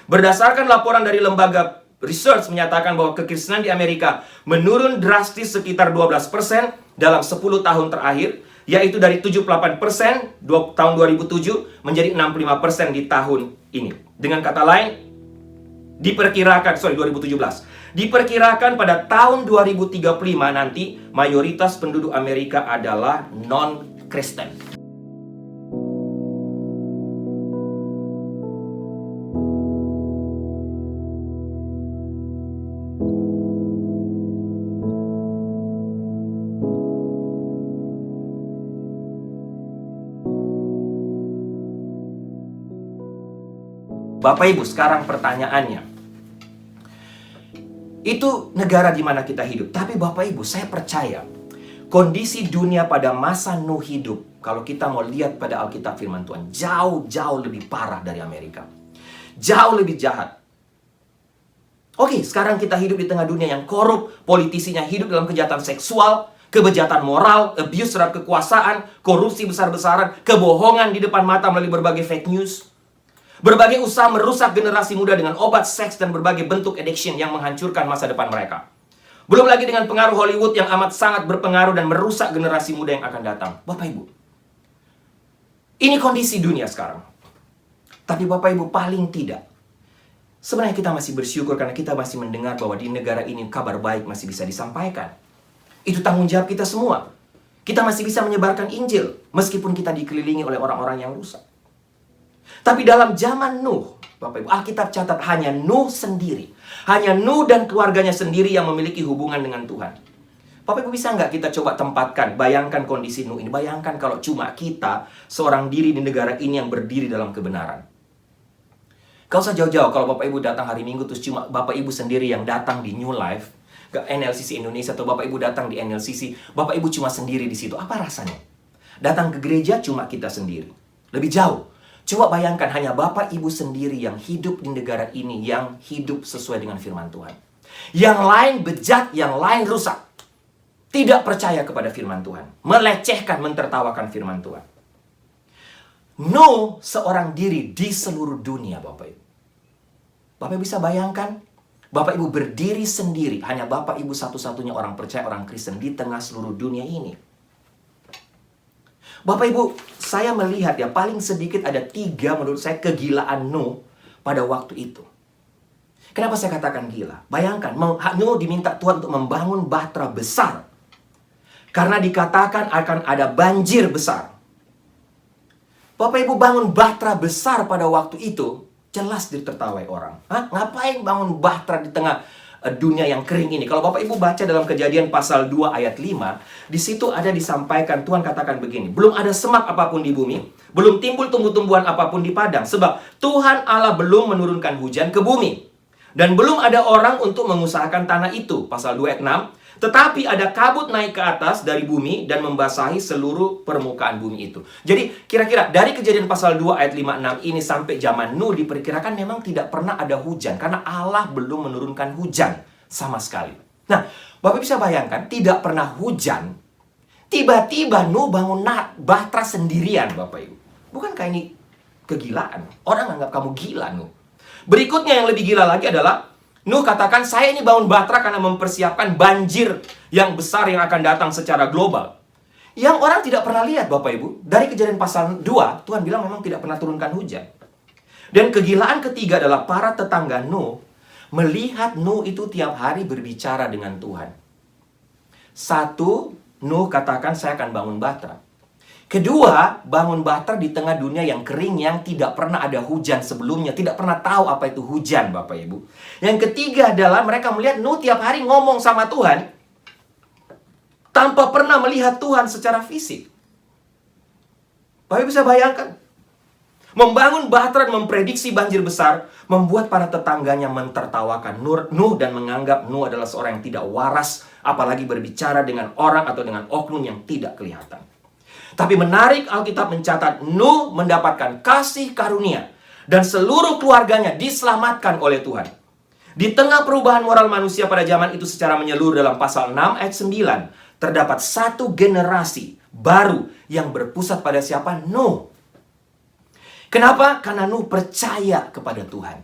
Speaker 1: Berdasarkan laporan dari lembaga research menyatakan bahwa kekristenan di Amerika menurun drastis sekitar 12% dalam 10 tahun terakhir, yaitu dari 78% tahun 2007 menjadi 65% di tahun ini. Dengan kata lain, diperkirakan 2017. Diperkirakan pada tahun 2035 nanti mayoritas penduduk Amerika adalah non-Kristen. Bapak Ibu, sekarang pertanyaannya, itu negara di mana kita hidup. Tapi Bapak Ibu, saya percaya kondisi dunia pada masa Nuh hidup, kalau kita mau lihat pada Alkitab firman Tuhan, jauh-jauh lebih parah dari Amerika. Jauh lebih jahat. Oke, sekarang kita hidup di tengah dunia yang korup, politisinya hidup dalam kejahatan seksual, kejahatan moral, abuse terhadap kekuasaan, korupsi besar-besaran, kebohongan di depan mata melalui berbagai fake news. Berbagai usaha merusak generasi muda dengan obat seks dan berbagai bentuk addiction yang menghancurkan masa depan mereka. Belum lagi dengan pengaruh Hollywood yang amat sangat berpengaruh dan merusak generasi muda yang akan datang. Bapak Ibu, ini kondisi dunia sekarang. Tapi Bapak Ibu, paling tidak, sebenarnya kita masih bersyukur karena kita masih mendengar bahwa di negara ini kabar baik masih bisa disampaikan. Itu tanggung jawab kita semua. Kita masih bisa menyebarkan Injil meskipun kita dikelilingi oleh orang-orang yang rusak. Tapi dalam zaman Nuh, Bapak Ibu, Alkitab catat hanya Nuh sendiri. Hanya Nuh dan keluarganya sendiri yang memiliki hubungan dengan Tuhan. Bapak Ibu, bisa nggak kita coba tempatkan, bayangkan kondisi Nuh ini. Bayangkan kalau cuma kita, seorang diri di negara ini yang berdiri dalam kebenaran. Gak usah jauh-jauh kalau Bapak Ibu datang hari Minggu terus cuma Bapak Ibu sendiri yang datang di New Life, ke NLCC Indonesia, atau Bapak Ibu datang di NLCC, Bapak Ibu cuma sendiri di situ. Apa rasanya? Datang ke gereja cuma kita sendiri. Lebih jauh. Coba bayangkan hanya Bapak Ibu sendiri yang hidup di negara ini, yang hidup sesuai dengan firman Tuhan. Yang lain bejat, yang lain rusak. Tidak percaya kepada firman Tuhan. Melecehkan, mentertawakan firman Tuhan. Nuh seorang diri di seluruh dunia, Bapak Ibu. Bapak Ibu bisa bayangkan, Bapak Ibu berdiri sendiri, hanya Bapak Ibu satu-satunya orang percaya, orang Kristen di tengah seluruh dunia ini. Bapak Ibu, saya melihat ya, paling sedikit ada 3 menurut saya kegilaan Nuh pada waktu itu. Kenapa saya katakan gila? Bayangkan, Nuh diminta Tuhan untuk membangun bahtera besar. Karena dikatakan akan ada banjir besar. Bapak Ibu bangun bahtera besar pada waktu itu, jelas ditertawai orang. Hah? Ngapain bangun bahtera di tengah dunia yang kering ini? Kalau Bapak Ibu baca dalam Kejadian pasal 2 ayat 5, di situ ada disampaikan, Tuhan katakan begini, belum ada semak apapun di bumi, belum timbul tumbuh-tumbuhan apapun di padang, sebab Tuhan Allah belum menurunkan hujan ke bumi. Dan belum ada orang untuk mengusahakan tanah itu. Pasal 2 ayat 6. Tetapi ada kabut naik ke atas dari bumi dan membasahi seluruh permukaan bumi itu. Jadi kira-kira dari Kejadian pasal 2 ayat 5-6 ini sampai zaman Nuh diperkirakan memang tidak pernah ada hujan. Karena Allah belum menurunkan hujan sama sekali. Nah, Bapak bisa bayangkan tidak pernah hujan. Tiba-tiba Nuh bangun bahtera sendirian, Bapak Ibu. Bukankah ini kegilaan? Orang anggap kamu gila, Nuh. Berikutnya yang lebih gila lagi adalah Nuh katakan, saya ini bangun bahtera karena mempersiapkan banjir yang besar yang akan datang secara global. Yang orang tidak pernah lihat, Bapak Ibu. Dari Kejadian pasal 2, Tuhan bilang memang tidak pernah turunkan hujan. Dan kegilaan ketiga adalah para tetangga Nuh melihat Nuh itu tiap hari berbicara dengan Tuhan. 1, Nuh katakan, saya akan bangun bahtera. Kedua, bangun bahtera di tengah dunia yang kering, yang tidak pernah ada hujan sebelumnya. Tidak pernah tahu apa itu hujan, Bapak Ibu. Yang ketiga adalah mereka melihat Nuh tiap hari ngomong sama Tuhan tanpa pernah melihat Tuhan secara fisik. Bapak Ibu bisa bayangkan. Membangun bahtera dan memprediksi banjir besar membuat para tetangganya mentertawakan Nuh dan menganggap Nuh adalah seorang yang tidak waras, apalagi berbicara dengan orang atau dengan oknum yang tidak kelihatan. Tapi menarik, Alkitab mencatat Nuh mendapatkan kasih karunia dan seluruh keluarganya diselamatkan oleh Tuhan. Di tengah perubahan moral manusia pada zaman itu secara menyeluruh dalam pasal 6 ayat 9, terdapat satu generasi baru yang berpusat pada siapa? Nuh. Kenapa? Karena Nuh percaya kepada Tuhan.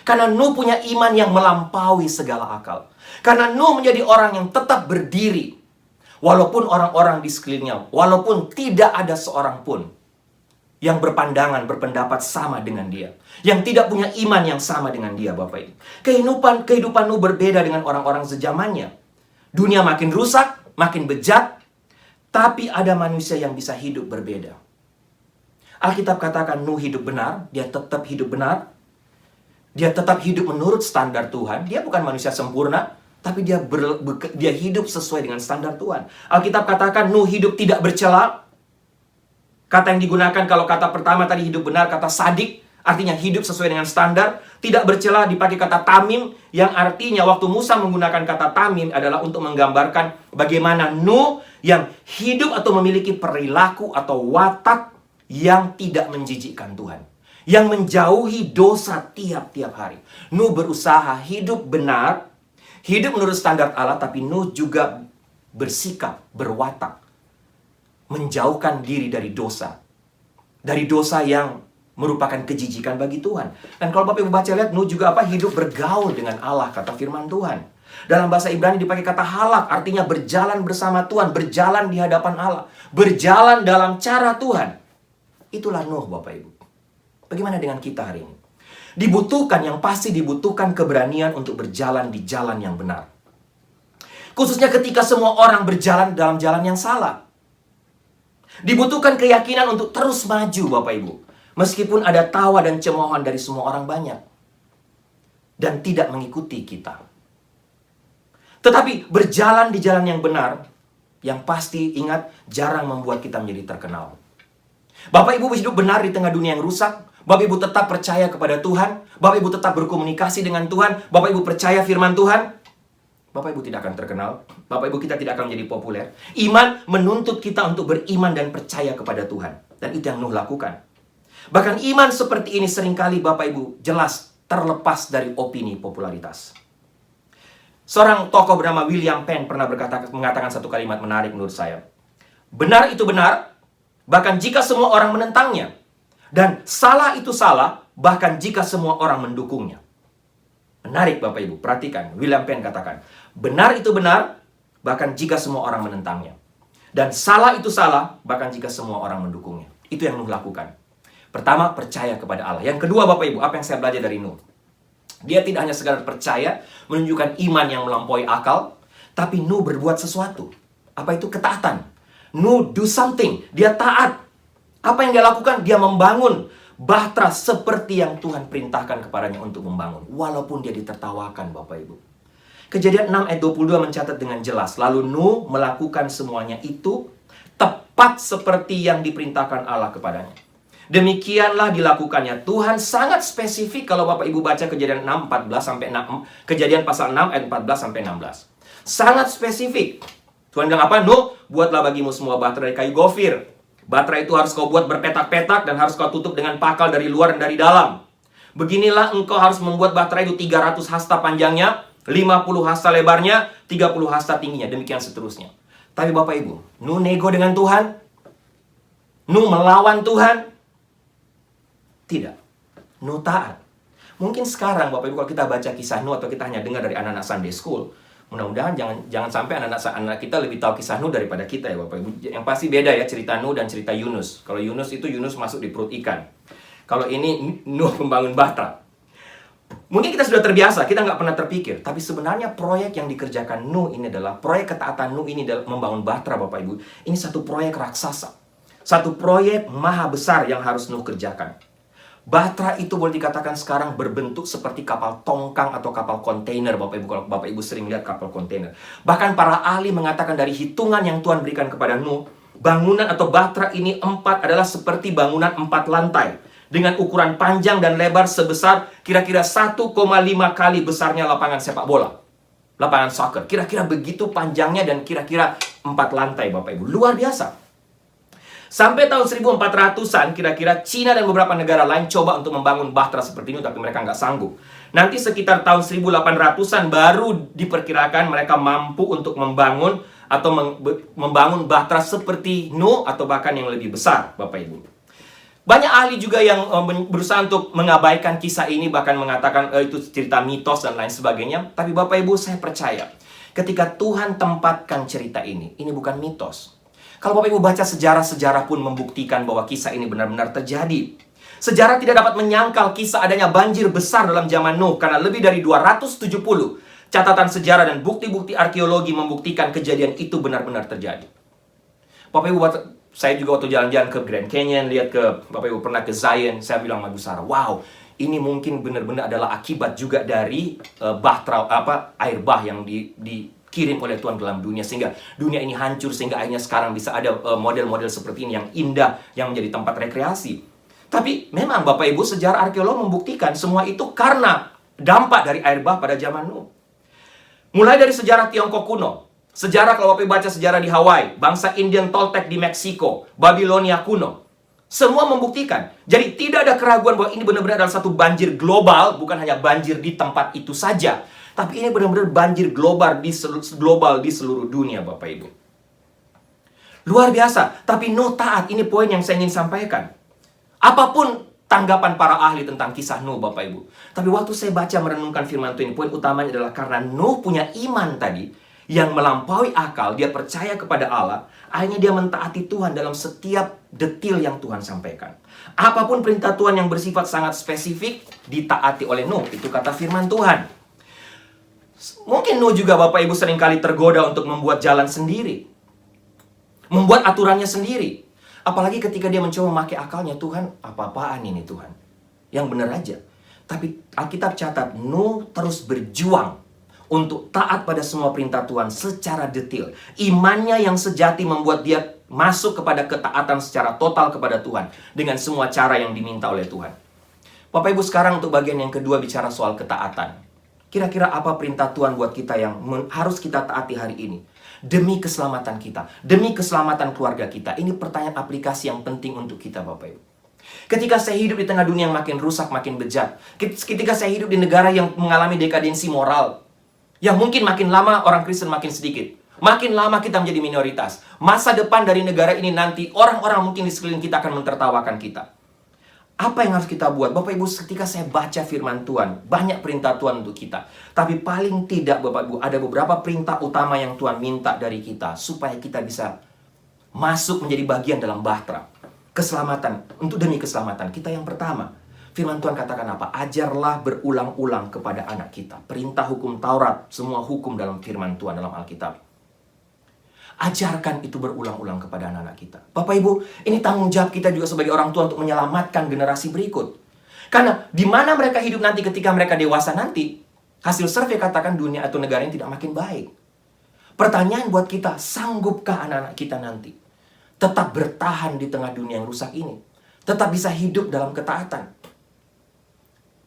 Speaker 1: Karena Nuh punya iman yang melampaui segala akal. Karena Nuh menjadi orang yang tetap berdiri walaupun orang-orang di sekelilingnya, walaupun tidak ada seorang pun yang berpandangan, berpendapat sama dengan dia, yang tidak punya iman yang sama dengan dia, Bapak Ibu. Kehidupan Nuh berbeda dengan orang-orang sejamannya. Dunia makin rusak, makin bejat, tapi ada manusia yang bisa hidup berbeda. Alkitab katakan Nuh hidup benar, dia tetap hidup benar. Dia tetap hidup menurut standar Tuhan. Dia bukan manusia sempurna, tapi dia hidup sesuai dengan standar Tuhan. Alkitab katakan Nuh hidup tidak bercela. Kata yang digunakan kalau kata pertama tadi hidup benar, kata sadik, artinya hidup sesuai dengan standar. Tidak bercela dipakai kata tamim, yang artinya waktu Musa menggunakan kata tamim adalah untuk menggambarkan bagaimana Nuh yang hidup atau memiliki perilaku atau watak yang tidak menjijikkan Tuhan. yang menjauhi dosa tiap-tiap hari. Nuh berusaha hidup benar, hidup menurut standar Allah, tapi Nuh juga bersikap, berwatak, menjauhkan diri dari dosa. Dari dosa yang merupakan kejijikan bagi Tuhan. Dan kalau Bapak Ibu baca lihat, Nuh juga hidup bergaul dengan Allah, kata firman Tuhan. Dalam bahasa Ibrani dipakai kata halak, artinya berjalan bersama Tuhan, berjalan di hadapan Allah, berjalan dalam cara Tuhan. Itulah Nuh, Bapak Ibu. Bagaimana dengan kita hari ini? Dibutuhkan, yang pasti dibutuhkan keberanian untuk berjalan di jalan yang benar. Khususnya ketika semua orang berjalan dalam jalan yang salah. Dibutuhkan keyakinan untuk terus maju, Bapak Ibu. Meskipun ada tawa dan cemoohan dari semua orang banyak. Dan tidak mengikuti kita. Tetapi berjalan di jalan yang benar, yang pasti ingat jarang membuat kita menjadi terkenal. Bapak Ibu hidup benar di tengah dunia yang rusak. Bapak Ibu tetap percaya kepada Tuhan. Bapak Ibu tetap berkomunikasi dengan Tuhan. Bapak Ibu percaya firman Tuhan. Bapak Ibu tidak akan terkenal. Bapak Ibu kita tidak akan menjadi populer. Iman menuntut kita untuk beriman dan percaya kepada Tuhan. Dan itu yang Nuh lakukan. Bahkan iman seperti ini seringkali Bapak Ibu jelas terlepas dari opini popularitas. Seorang tokoh bernama William Penn pernah mengatakan satu kalimat menarik menurut saya. Benar itu benar, bahkan jika semua orang menentangnya. Dan salah itu salah, bahkan jika semua orang mendukungnya. Menarik Bapak Ibu, perhatikan. William Penn katakan, benar itu benar, bahkan jika semua orang menentangnya. Dan salah itu salah, bahkan jika semua orang mendukungnya. Itu yang Nuh lakukan. Pertama, percaya kepada Allah. Yang kedua Bapak Ibu, apa yang saya belajar dari Nuh? Dia tidak hanya sekadar percaya, menunjukkan iman yang melampaui akal, tapi Nuh berbuat sesuatu. Apa itu? Ketaatan. Nuh do something. Dia taat. Apa yang dia lakukan? Dia membangun bahtera seperti yang Tuhan perintahkan kepadanya untuk membangun. Walaupun dia ditertawakan, Bapak Ibu. Kejadian 6 ayat 22 mencatat dengan jelas. Lalu Nuh melakukan semuanya itu tepat seperti yang diperintahkan Allah kepadanya. Demikianlah dilakukannya. Tuhan sangat spesifik kalau Bapak Ibu baca Kejadian 6, 14 sampai 6, Kejadian pasal 6 ayat 14 sampai 16. Sangat spesifik. Tuhan bilang apa? Nuh, buatlah bagimu semua bahtera dari kayu gofir. Bahtera itu harus kau buat berpetak-petak dan harus kau tutup dengan pakal dari luar dan dari dalam. Beginilah engkau harus membuat bahtera itu 300 hasta panjangnya, 50 hasta lebarnya, 30 hasta tingginya. Demikian seterusnya. Tapi Bapak Ibu, Nuh nego dengan Tuhan? Nuh melawan Tuhan? Tidak. Nuh taat. Mungkin sekarang Bapak Ibu kalau kita baca kisah Nuh atau kita hanya dengar dari anak-anak Sunday School, mudah-mudahan jangan sampai anak-anak kita lebih tahu kisah Nuh daripada kita ya Bapak Ibu. Yang pasti beda ya cerita Nuh dan cerita Yunus. Kalau Yunus itu Yunus masuk di perut ikan. Kalau ini Nuh membangun bahtera. Mungkin kita sudah terbiasa, kita nggak pernah terpikir. Tapi sebenarnya proyek yang dikerjakan Nuh ini adalah, proyek ketaatan Nuh ini adalah membangun bahtera Bapak Ibu. Ini satu proyek raksasa. Satu proyek maha besar yang harus Nuh kerjakan. Bahtera itu boleh dikatakan sekarang berbentuk seperti kapal tongkang atau kapal kontainer Bapak Ibu. Kalau Bapak Ibu sering lihat kapal kontainer. Bahkan para ahli mengatakan dari hitungan yang Tuhan berikan kepada Nuh, bangunan atau bahtera ini 4 adalah seperti bangunan 4 lantai. Dengan ukuran panjang dan lebar sebesar kira-kira 1,5 kali besarnya lapangan sepak bola. Lapangan soccer. Kira-kira begitu panjangnya dan kira-kira 4 lantai Bapak Ibu. Luar biasa. Sampai tahun 1400-an, kira-kira Cina dan beberapa negara lain coba untuk membangun bahtera seperti ini, tapi mereka nggak sanggup. Nanti sekitar tahun 1800-an baru diperkirakan mereka mampu untuk membangun atau membangun bahtera seperti Nuh atau bahkan yang lebih besar, Bapak Ibu. Banyak ahli juga yang berusaha untuk mengabaikan kisah ini, bahkan mengatakan itu cerita mitos dan lain sebagainya. Tapi Bapak Ibu, saya percaya ketika Tuhan tempatkan cerita ini bukan mitos. Kalau Bapak Ibu baca sejarah-sejarah pun membuktikan bahwa kisah ini benar-benar terjadi. Sejarah tidak dapat menyangkal kisah adanya banjir besar dalam zaman Nuh karena lebih dari 270 catatan sejarah dan bukti-bukti arkeologi membuktikan kejadian itu benar-benar terjadi. Bapak Ibu, saya juga waktu jalan-jalan ke Grand Canyon, lihat ke, Bapak Ibu pernah ke Zion, saya bilang sama Bu Sarah, wow, ini mungkin benar-benar adalah akibat juga dari bahtera air bah yang dikirim oleh Tuhan dalam dunia, sehingga dunia ini hancur, sehingga akhirnya sekarang bisa ada model-model seperti ini yang indah, yang menjadi tempat rekreasi. Tapi memang Bapak Ibu, sejarah arkeolog membuktikan semua itu karena dampak dari air bah pada zaman Nuh. Mulai dari sejarah Tiongkok kuno, sejarah kalau Bapak Ibu baca sejarah di Hawaii, bangsa Indian Toltec di Meksiko, Babilonia kuno, Semua membuktikan. Jadi tidak ada keraguan bahwa ini benar-benar adalah satu banjir global, bukan hanya banjir di tempat itu saja. Tapi ini benar-benar banjir global di seluruh dunia, Bapak Ibu. Luar biasa. Tapi Nuh taat, ini poin yang saya ingin sampaikan. Apapun tanggapan para ahli tentang kisah Nuh, Bapak Ibu. Tapi waktu saya baca merenungkan firman Tuhan ini, poin utamanya adalah karena Nuh punya iman tadi, yang melampaui akal, dia percaya kepada Allah, akhirnya dia mentaati Tuhan dalam setiap detil yang Tuhan sampaikan. Apapun perintah Tuhan yang bersifat sangat spesifik, ditaati oleh Nuh. Itu kata firman Tuhan. Mungkin Nuh juga, Bapak Ibu, seringkali tergoda untuk membuat jalan sendiri. Membuat aturannya sendiri. Apalagi ketika dia mencoba memakai akalnya, Tuhan, apa-apaan ini Tuhan? Yang benar aja. Tapi Alkitab catat, Nuh terus berjuang untuk taat pada semua perintah Tuhan secara detail. Imannya yang sejati membuat dia masuk kepada ketaatan secara total kepada Tuhan dengan semua cara yang diminta oleh Tuhan. Bapak Ibu, sekarang untuk bagian yang kedua bicara soal ketaatan. Kira-kira apa perintah Tuhan buat kita yang harus kita taati hari ini? Demi keselamatan kita, demi keselamatan keluarga kita. Ini pertanyaan aplikasi yang penting untuk kita, Bapak Ibu. Ketika saya hidup di tengah dunia yang makin rusak, makin bejat. Ketika saya hidup di negara yang mengalami dekadensi moral, yang mungkin makin lama orang Kristen makin sedikit. Makin lama kita menjadi minoritas. Masa depan dari negara ini nanti, orang-orang mungkin di sekeliling kita akan mentertawakan kita. Apa yang harus kita buat? Bapak Ibu, ketika saya baca firman Tuhan, banyak perintah Tuhan untuk kita. Tapi paling tidak, Bapak Ibu, ada beberapa perintah utama yang Tuhan minta dari kita, supaya kita bisa masuk menjadi bagian dalam bahtera keselamatan, untuk demi keselamatan kita. Yang pertama, firman Tuhan katakan apa? Ajarlah berulang-ulang kepada anak kita. Perintah hukum Taurat, semua hukum dalam firman Tuhan dalam Alkitab. Ajarkan itu berulang-ulang kepada anak-anak kita. Bapak Ibu, ini tanggung jawab kita juga sebagai orang tua untuk menyelamatkan generasi berikut. Karena di mana mereka hidup nanti ketika mereka dewasa nanti, hasil survei katakan dunia atau negara ini tidak makin baik. Pertanyaan buat kita, sanggupkah anak-anak kita nanti tetap bertahan di tengah dunia yang rusak ini? Tetap bisa hidup dalam ketaatan?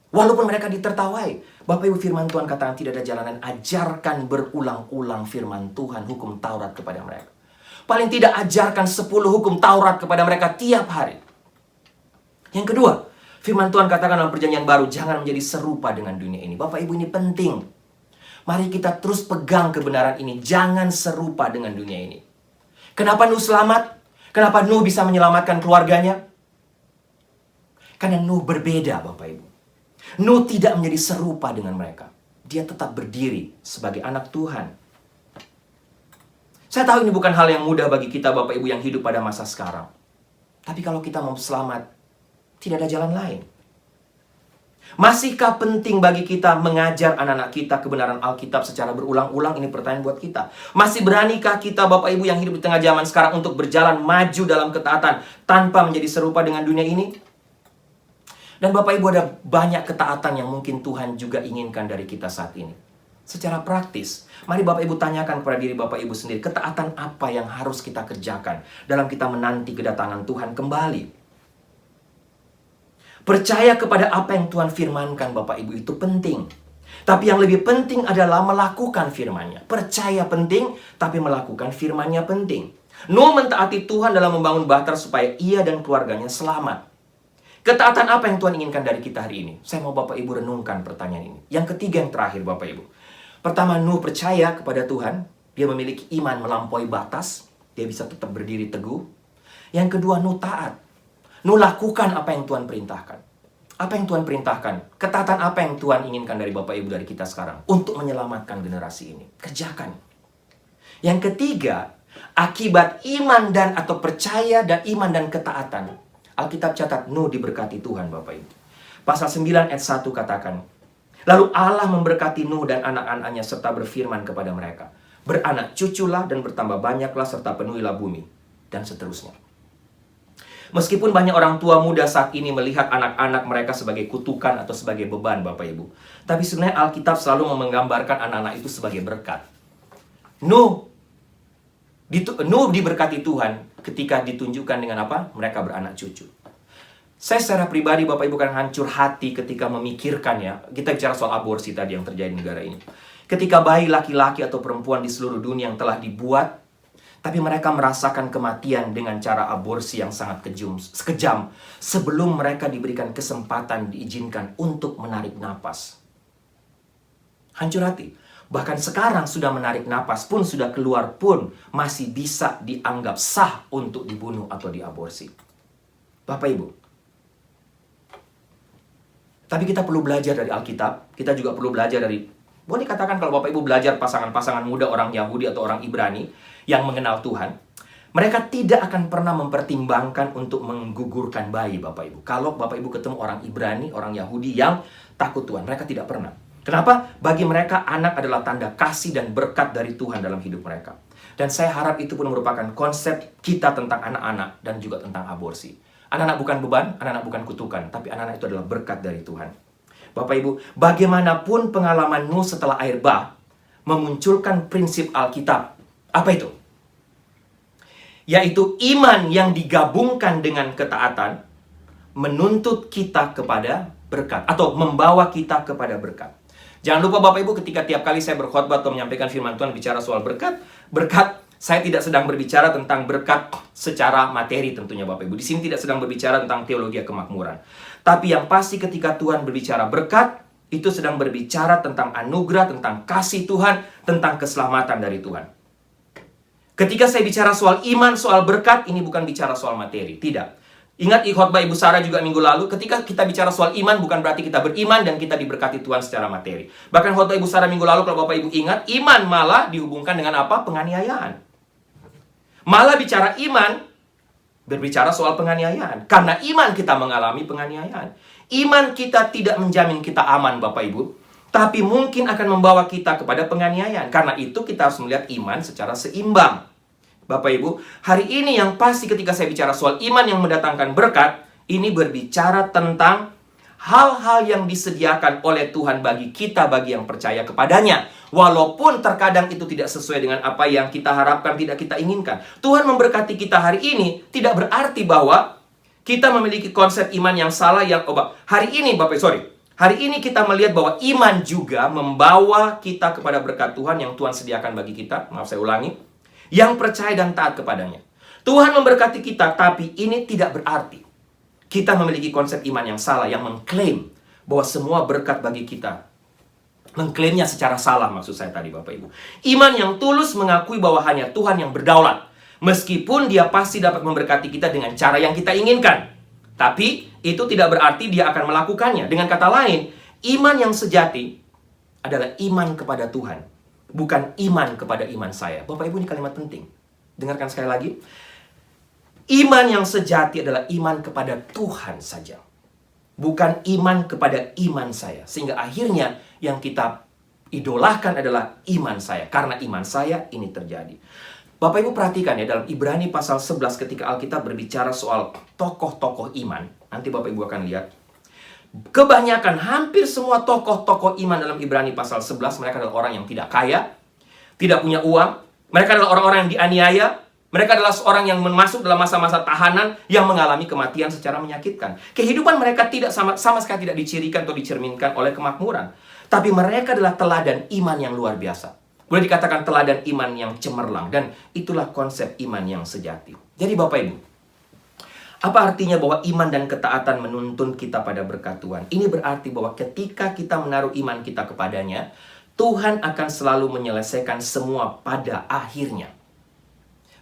Speaker 1: Walaupun mereka ditertawai. Bapak Ibu, firman Tuhan katakan tidak ada jalanan. Ajarkan berulang-ulang firman Tuhan, hukum Taurat kepada mereka. Paling tidak ajarkan 10 hukum Taurat kepada mereka tiap hari. Yang kedua, firman Tuhan katakan dalam perjanjian baru, jangan menjadi serupa dengan dunia ini. Bapak Ibu, ini penting. Mari kita terus pegang kebenaran ini. Jangan serupa dengan dunia ini. Kenapa Nuh selamat? Kenapa Nuh bisa menyelamatkan keluarganya? Karena Nuh berbeda, Bapak Ibu. Nuh tidak menjadi serupa dengan mereka. Dia tetap berdiri sebagai anak Tuhan. Saya tahu ini bukan hal yang mudah bagi kita, Bapak Ibu, yang hidup pada masa sekarang. Tapi kalau kita mau selamat, tidak ada jalan lain. Masihkah penting bagi kita mengajar anak-anak kita kebenaran Alkitab secara berulang-ulang? Ini pertanyaan buat kita. Masih beranikah kita, Bapak Ibu, yang hidup di tengah zaman sekarang untuk berjalan maju dalam ketaatan tanpa menjadi serupa dengan dunia ini? Dan Bapak Ibu, ada banyak ketaatan yang mungkin Tuhan juga inginkan dari kita saat ini. Secara praktis, mari Bapak Ibu tanyakan kepada diri Bapak Ibu sendiri, ketaatan apa yang harus kita kerjakan dalam kita menanti kedatangan Tuhan kembali. Percaya kepada apa yang Tuhan firmankan, Bapak Ibu, itu penting. Tapi yang lebih penting adalah melakukan firman-Nya. Percaya penting, tapi melakukan firman-Nya penting. Nuh mentaati Tuhan dalam membangun bahtera supaya ia dan keluarganya selamat. Ketaatan apa yang Tuhan inginkan dari kita hari ini? Saya mau Bapak Ibu renungkan pertanyaan ini. Yang ketiga, yang terakhir, Bapak Ibu. Pertama, Nuh percaya kepada Tuhan. Dia memiliki iman melampaui batas. Dia bisa tetap berdiri teguh. Yang kedua, Nuh taat. Nuh lakukan apa yang Tuhan perintahkan. Apa yang Tuhan perintahkan? Ketaatan apa yang Tuhan inginkan dari Bapak Ibu, dari kita sekarang? Untuk menyelamatkan generasi ini. Kerjakan. Yang ketiga, akibat iman dan atau percaya dan iman dan ketaatan, Alkitab catat Nuh diberkati Tuhan, Bapak Ibu. Pasal 9 ayat 1 katakan, lalu Allah memberkati Nuh dan anak-anaknya serta berfirman kepada mereka, beranak cuculah dan bertambah banyaklah serta penuhilah bumi, dan seterusnya. Meskipun banyak orang tua muda saat ini melihat anak-anak mereka sebagai kutukan atau sebagai beban, Bapak Ibu, tapi sebenarnya Alkitab selalu menggambarkan anak-anak itu sebagai berkat. Nuh diberkati Tuhan ketika ditunjukkan dengan apa? Mereka beranak cucu. Saya secara pribadi, Bapak Ibu, kan hancur hati ketika memikirkan, ya. Kita bicara soal aborsi tadi yang terjadi di negara ini. Ketika bayi laki-laki atau perempuan di seluruh dunia yang telah dibuat Tapi mereka merasakan kematian dengan cara aborsi yang sangat kejam sebelum mereka diberikan kesempatan diizinkan untuk menarik napas. Hancur hati. Bahkan sekarang sudah menarik napas pun, sudah keluar pun, masih bisa dianggap sah untuk dibunuh atau diaborsi. Bapak Ibu. Tapi kita perlu belajar dari Alkitab. Kita juga perlu belajar dari, boleh katakan kalau Bapak Ibu belajar pasangan-pasangan muda orang Yahudi atau orang Ibrani yang mengenal Tuhan, mereka tidak akan pernah mempertimbangkan untuk menggugurkan bayi, Bapak Ibu. Kalau Bapak Ibu ketemu orang Ibrani, orang Yahudi yang takut Tuhan, mereka tidak pernah. Kenapa? Bagi mereka anak adalah tanda kasih dan berkat dari Tuhan dalam hidup mereka. Dan saya harap itu pun merupakan konsep kita tentang anak-anak dan juga tentang aborsi. Anak-anak bukan beban, anak-anak bukan kutukan, tapi anak-anak itu adalah berkat dari Tuhan. Bapak Ibu, bagaimanapun pengalaman Nuh setelah air bah memunculkan prinsip Alkitab. Apa itu? Yaitu iman yang digabungkan dengan ketaatan menuntut kita kepada berkat atau membawa kita kepada berkat. Jangan lupa Bapak Ibu, ketika tiap kali saya berkhotbah atau menyampaikan firman Tuhan bicara soal berkat, saya tidak sedang berbicara tentang berkat secara materi tentunya Bapak Ibu. Di sini tidak sedang berbicara tentang teologi kemakmuran. Tapi yang pasti ketika Tuhan berbicara berkat, itu sedang berbicara tentang anugerah, tentang kasih Tuhan, tentang keselamatan dari Tuhan. Ketika saya bicara soal iman, soal berkat, ini bukan bicara soal materi. Tidak. Ingat khotbah Ibu Sarah juga minggu lalu, ketika kita bicara soal iman, bukan berarti kita beriman dan kita diberkati Tuhan secara materi. Bahkan khotbah Ibu Sarah minggu lalu, kalau Bapak Ibu ingat, iman malah dihubungkan dengan apa? Penganiayaan. Malah bicara iman, berbicara soal penganiayaan. Karena iman kita mengalami penganiayaan. Iman kita tidak menjamin kita aman, Bapak Ibu. Tapi mungkin akan membawa kita kepada penganiayaan. Karena itu kita harus melihat iman secara seimbang. Bapak Ibu, hari ini yang pasti ketika saya bicara soal iman yang mendatangkan berkat, ini berbicara tentang hal-hal yang disediakan oleh Tuhan bagi kita, bagi yang percaya kepadanya. Walaupun terkadang itu tidak sesuai dengan apa yang kita harapkan, tidak kita inginkan. Tuhan memberkati kita hari ini tidak berarti bahwa kita memiliki konsep iman yang salah yang hari ini kita melihat bahwa iman juga membawa kita kepada berkat Tuhan yang Tuhan sediakan bagi kita. Maaf saya ulangi. Yang percaya dan taat kepadanya. Tuhan memberkati kita, tapi ini tidak berarti kita memiliki konsep iman yang salah yang mengklaim bahwa semua berkat bagi kita. Mengklaimnya secara salah maksud saya tadi Bapak Ibu. Iman yang tulus mengakui bahwa hanya Tuhan yang berdaulat. Meskipun dia pasti dapat memberkati kita dengan cara yang kita inginkan. Tapi itu tidak berarti dia akan melakukannya. Dengan kata lain, iman yang sejati adalah iman kepada Tuhan. Bukan iman kepada iman saya. Bapak Ibu, ini kalimat penting. Dengarkan sekali lagi. Iman yang sejati adalah iman kepada Tuhan saja. Bukan iman kepada iman saya. Sehingga akhirnya yang kita idolahkan adalah iman saya. Karena iman saya ini terjadi. Bapak Ibu perhatikan ya, dalam Ibrani pasal 11 ketika Alkitab berbicara soal tokoh-tokoh iman. Nanti Bapak Ibu akan lihat. Kebanyakan, hampir semua tokoh-tokoh iman dalam Ibrani pasal 11, mereka adalah orang yang tidak kaya, tidak punya uang. Mereka adalah orang-orang yang dianiaya. Mereka adalah seorang yang masuk dalam masa-masa tahanan yang mengalami kematian secara menyakitkan. Kehidupan mereka tidak sama sekali tidak dicirikan atau dicerminkan oleh kemakmuran. Tapi mereka adalah teladan iman yang luar biasa. Boleh dikatakan teladan iman yang cemerlang. Dan itulah konsep iman yang sejati. Jadi Bapak Ibu, apa artinya bahwa iman dan ketaatan menuntun kita pada berkat Tuhan? Ini berarti bahwa ketika kita menaruh iman kita kepadanya, Tuhan akan selalu menyelesaikan semua pada akhirnya.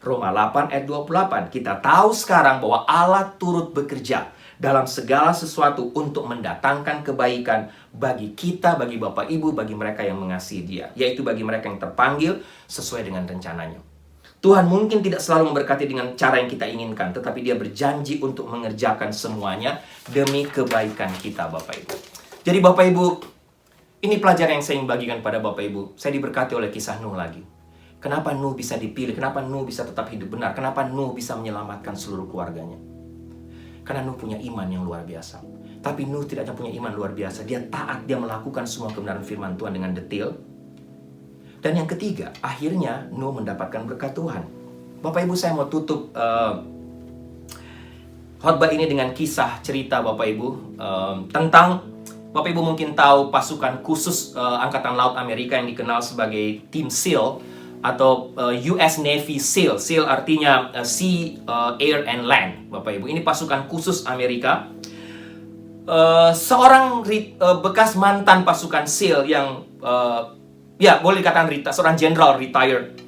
Speaker 1: Roma 8 ayat 28, kita tahu sekarang bahwa Allah turut bekerja dalam segala sesuatu untuk mendatangkan kebaikan bagi kita, bagi Bapak Ibu, bagi mereka yang mengasihi Dia. Yaitu bagi mereka yang terpanggil sesuai dengan rencananya. Tuhan mungkin tidak selalu memberkati dengan cara yang kita inginkan, tetapi Dia berjanji untuk mengerjakan semuanya demi kebaikan kita, Bapak Ibu. Jadi Bapak Ibu, ini pelajaran yang saya ingin bagikan pada Bapak Ibu. Saya diberkati oleh kisah Nuh lagi. Kenapa Nuh bisa dipilih? Kenapa Nuh bisa tetap hidup benar? Kenapa Nuh bisa menyelamatkan seluruh keluarganya? Karena Nuh punya iman yang luar biasa. Tapi Nuh tidak hanya punya iman luar biasa. Dia taat, dia melakukan semua kebenaran firman Tuhan dengan detail. Dan yang ketiga, akhirnya Nuh mendapatkan berkat Tuhan. Bapak Ibu, saya mau tutup khotbah ini dengan kisah cerita Bapak Ibu tentang, Bapak Ibu mungkin tahu pasukan khusus Angkatan Laut Amerika yang dikenal sebagai Tim SEAL atau US Navy SEAL. SEAL artinya Sea, Air, and Land, Bapak Ibu. Ini pasukan khusus Amerika. Seorang bekas mantan pasukan SEAL yang ya boleh dikatakan seorang jenderal retired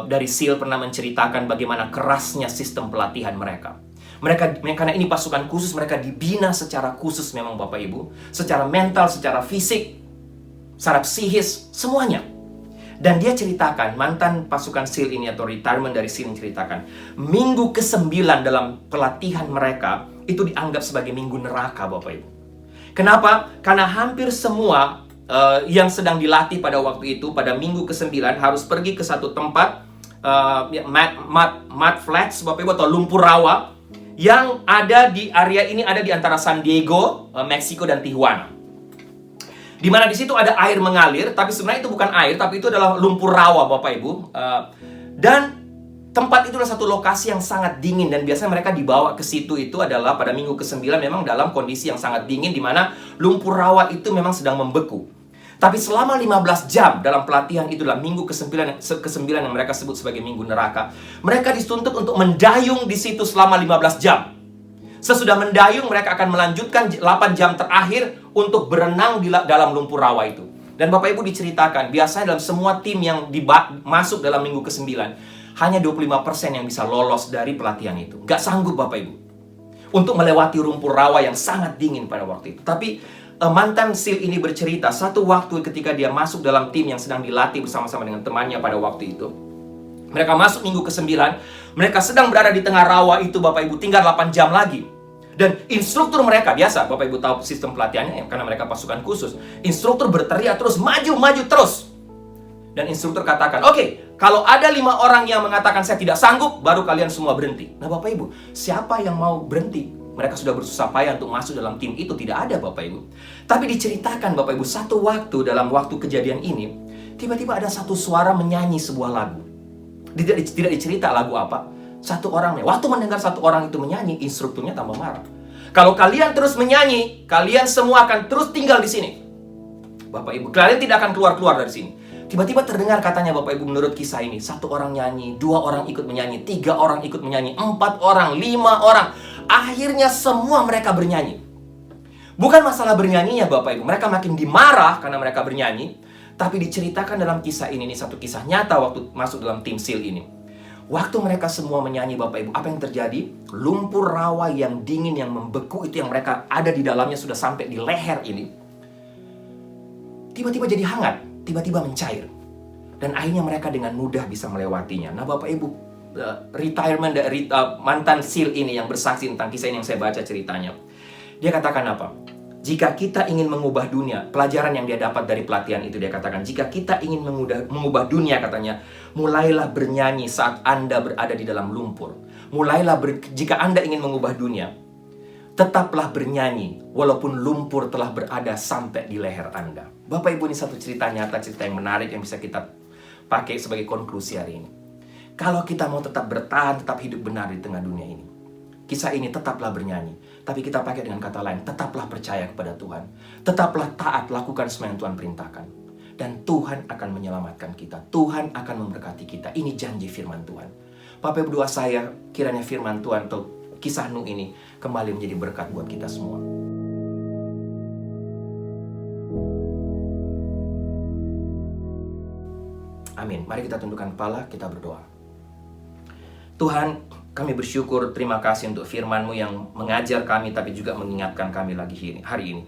Speaker 1: dari SEAL pernah menceritakan bagaimana kerasnya sistem pelatihan mereka. Karena ini pasukan khusus, mereka dibina secara khusus memang Bapak Ibu. Secara mental, secara fisik, secara psikis, semuanya. Dan dia ceritakan, mantan pasukan SEAL ini atau retirement dari SEAL ceritakan, minggu ke-9 dalam pelatihan mereka itu dianggap sebagai minggu neraka Bapak Ibu. Kenapa? Karena hampir semua yang sedang dilatih pada waktu itu, pada minggu ke-9 harus pergi ke satu tempat, mud flats Bapak Ibu, atau lumpur rawa, yang ada di area ini, ada di antara San Diego, Meksiko, dan Tijuana. Di mana di situ ada air mengalir, tapi sebenarnya itu bukan air, tapi itu adalah lumpur rawa Bapak Ibu. Dan tempat itu adalah satu lokasi yang sangat dingin, dan biasanya mereka dibawa ke situ itu adalah pada minggu ke-9 memang dalam kondisi yang sangat dingin, di mana lumpur rawa itu memang sedang membeku. Tapi selama 15 jam dalam pelatihan itu, dalam minggu ke-9 yang mereka sebut sebagai minggu neraka, mereka dituntut untuk mendayung di situ selama 15 jam. Sesudah mendayung, mereka akan melanjutkan 8 jam terakhir untuk berenang di dalam lumpur rawa itu. Dan Bapak Ibu diceritakan, biasanya dalam semua tim yang masuk dalam minggu ke-9, hanya 25% yang bisa lolos dari pelatihan itu. Gak sanggup Bapak Ibu untuk melewati lumpur rawa yang sangat dingin pada waktu itu. Tapi mantan SEAL ini bercerita, satu waktu ketika dia masuk dalam tim yang sedang dilatih bersama-sama dengan temannya pada waktu itu, mereka masuk minggu ke-9, mereka sedang berada di tengah rawa itu Bapak Ibu, tinggal 8 jam lagi. Dan instruktur mereka, biasa Bapak Ibu tahu sistem pelatihannya, karena mereka pasukan khusus, instruktur berteriak terus, maju terus. Dan instruktur katakan, oke, kalau ada 5 orang yang mengatakan saya tidak sanggup, baru kalian semua berhenti. Nah Bapak Ibu, siapa yang mau berhenti? Mereka sudah bersusah payah untuk masuk dalam tim itu, tidak ada Bapak Ibu. Tapi diceritakan Bapak Ibu, satu waktu dalam waktu kejadian ini, tiba-tiba ada satu suara menyanyi sebuah lagu. Tidak dicerita lagu apa. Satu orang, waktu mendengar satu orang itu menyanyi, instrukturnya tambah marah. Kalau kalian terus menyanyi, kalian semua akan terus tinggal di sini. Bapak Ibu, kalian tidak akan keluar dari sini. Tiba-tiba terdengar katanya Bapak Ibu, menurut kisah ini, 1 orang nyanyi, 2 orang ikut menyanyi, 3 orang ikut menyanyi, 4 orang, 5 orang. Akhirnya semua mereka bernyanyi. Bukan masalah bernyanyinya Bapak Ibu, mereka makin dimarah karena mereka bernyanyi. Tapi diceritakan dalam kisah ini satu kisah nyata waktu masuk dalam tim SEAL ini. Waktu mereka semua menyanyi Bapak Ibu, apa yang terjadi? Lumpur rawa yang dingin, yang membeku itu, yang mereka ada di dalamnya sudah sampai di leher ini, tiba-tiba jadi hangat, tiba-tiba mencair. Dan akhirnya mereka dengan mudah bisa melewatinya. Nah Bapak Ibu, retirement dari mantan SEAL ini yang bersaksi tentang kisah ini yang saya baca ceritanya, dia katakan apa? Jika kita ingin mengubah dunia, pelajaran yang dia dapat dari pelatihan itu, dia katakan, jika kita ingin mengubah dunia, katanya, mulailah bernyanyi saat Anda berada di dalam lumpur. Jika Anda ingin mengubah dunia, tetaplah bernyanyi walaupun lumpur telah berada sampai di leher Anda. Bapak Ibu, ini satu cerita nyata, cerita yang menarik yang bisa kita pakai sebagai konklusi hari ini. Kalau kita mau tetap bertahan, tetap hidup benar di tengah dunia ini, kisah ini tetaplah bernyanyi. Tapi kita pakai dengan kata lain, tetaplah percaya kepada Tuhan. Tetaplah taat, lakukan semua yang Tuhan perintahkan. Dan Tuhan akan menyelamatkan kita. Tuhan akan memberkati kita. Ini janji firman Tuhan. Bapak Ibu, doa saya, kiranya firman Tuhan atau kisah Nuh ini kembali menjadi berkat buat kita semua. Amin. Mari kita tundukkan kepala, kita berdoa. Tuhan, kami bersyukur, terima kasih untuk firman-Mu yang mengajar kami, tapi juga mengingatkan kami lagi hari ini.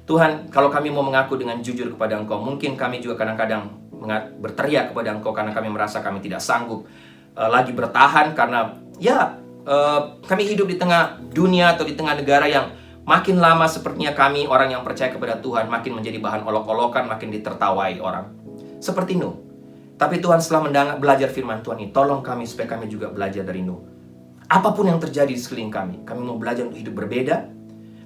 Speaker 1: Tuhan, kalau kami mau mengaku dengan jujur kepada Engkau, mungkin kami juga kadang-kadang berteriak kepada Engkau karena kami merasa kami tidak sanggup lagi bertahan, karena kami hidup di tengah dunia atau di tengah negara yang makin lama sepertinya kami, orang yang percaya kepada Tuhan, makin menjadi bahan olok-olokan, makin ditertawai orang. Seperti Nuh. Tapi Tuhan, setelah belajar firman Tuhan ini, tolong kami supaya kami juga belajar dari Nuh. Apapun yang terjadi di sekeliling kami mau belajar untuk hidup berbeda.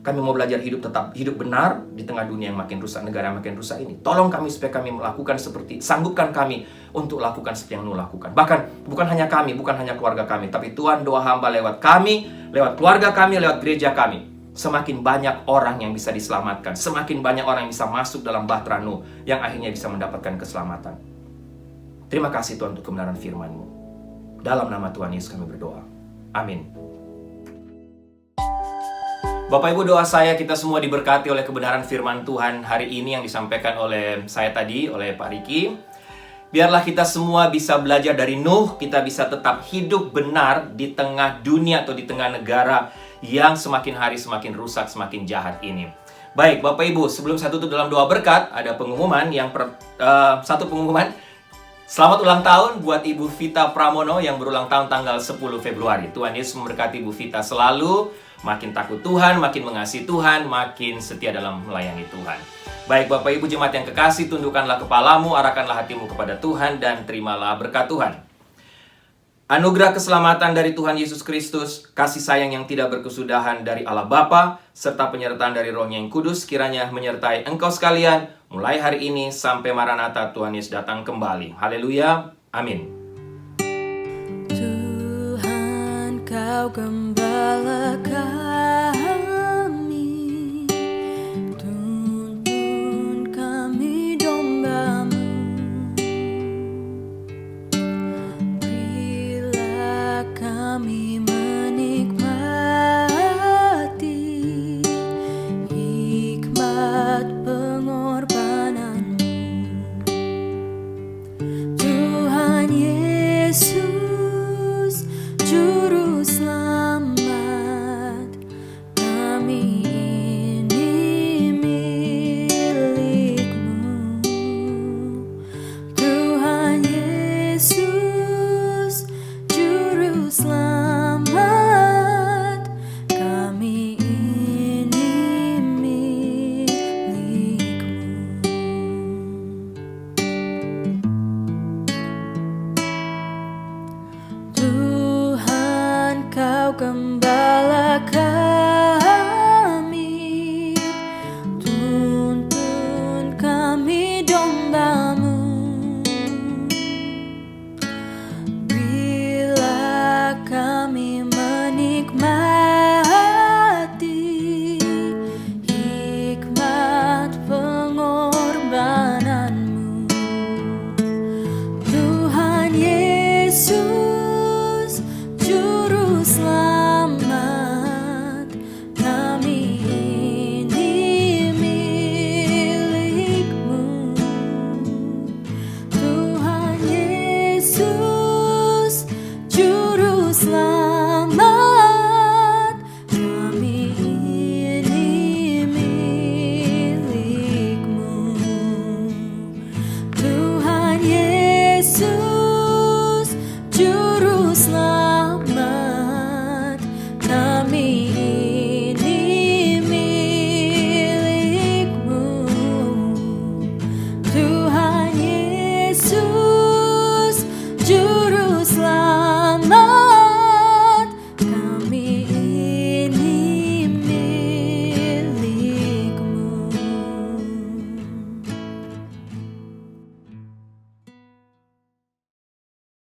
Speaker 1: Kami mau belajar tetap hidup benar di tengah dunia yang makin rusak, negara yang makin rusak ini. Tolong kami supaya kami melakukan sanggupkan kami untuk lakukan seperti yang Nuh lakukan. Bahkan bukan hanya kami, bukan hanya keluarga kami, tapi Tuhan, doa hamba lewat kami, lewat keluarga kami, lewat gereja kami, semakin banyak orang yang bisa diselamatkan, semakin banyak orang yang bisa masuk dalam bahtera Nuh, yang akhirnya bisa mendapatkan keselamatan. Terima kasih Tuhan untuk kebenaran firman-Mu. Dalam nama Tuhan Yesus kami berdoa. Amin. Bapak Ibu, doa saya kita semua diberkati oleh kebenaran firman Tuhan hari ini yang disampaikan oleh saya tadi, oleh Pak Riki. Biarlah kita semua bisa belajar dari Nuh, kita bisa tetap hidup benar di tengah dunia atau di tengah negara yang semakin hari semakin rusak, semakin jahat ini. Baik, Bapak Ibu, sebelum saya tutup dalam doa berkat, ada pengumuman satu pengumuman. Selamat ulang tahun buat Ibu Vita Pramono yang berulang tahun tanggal 10 Februari. Tuhan Yesus memberkati Ibu Vita selalu, makin takut Tuhan, makin mengasihi Tuhan, makin setia dalam melayani Tuhan. Baik Bapak Ibu jemaat yang kekasih, tundukkanlah kepalamu, arahkanlah hatimu kepada Tuhan, dan terimalah berkat Tuhan. Anugerah keselamatan dari Tuhan Yesus Kristus, kasih sayang yang tidak berkesudahan dari Allah Bapa, serta penyertaan dari Roh-Nya yang kudus, kiranya menyertai engkau sekalian, mulai hari ini sampai Maranatha Tuhan Yesus datang kembali. Haleluya, amin.
Speaker 2: Tuhan, Kau gembalakan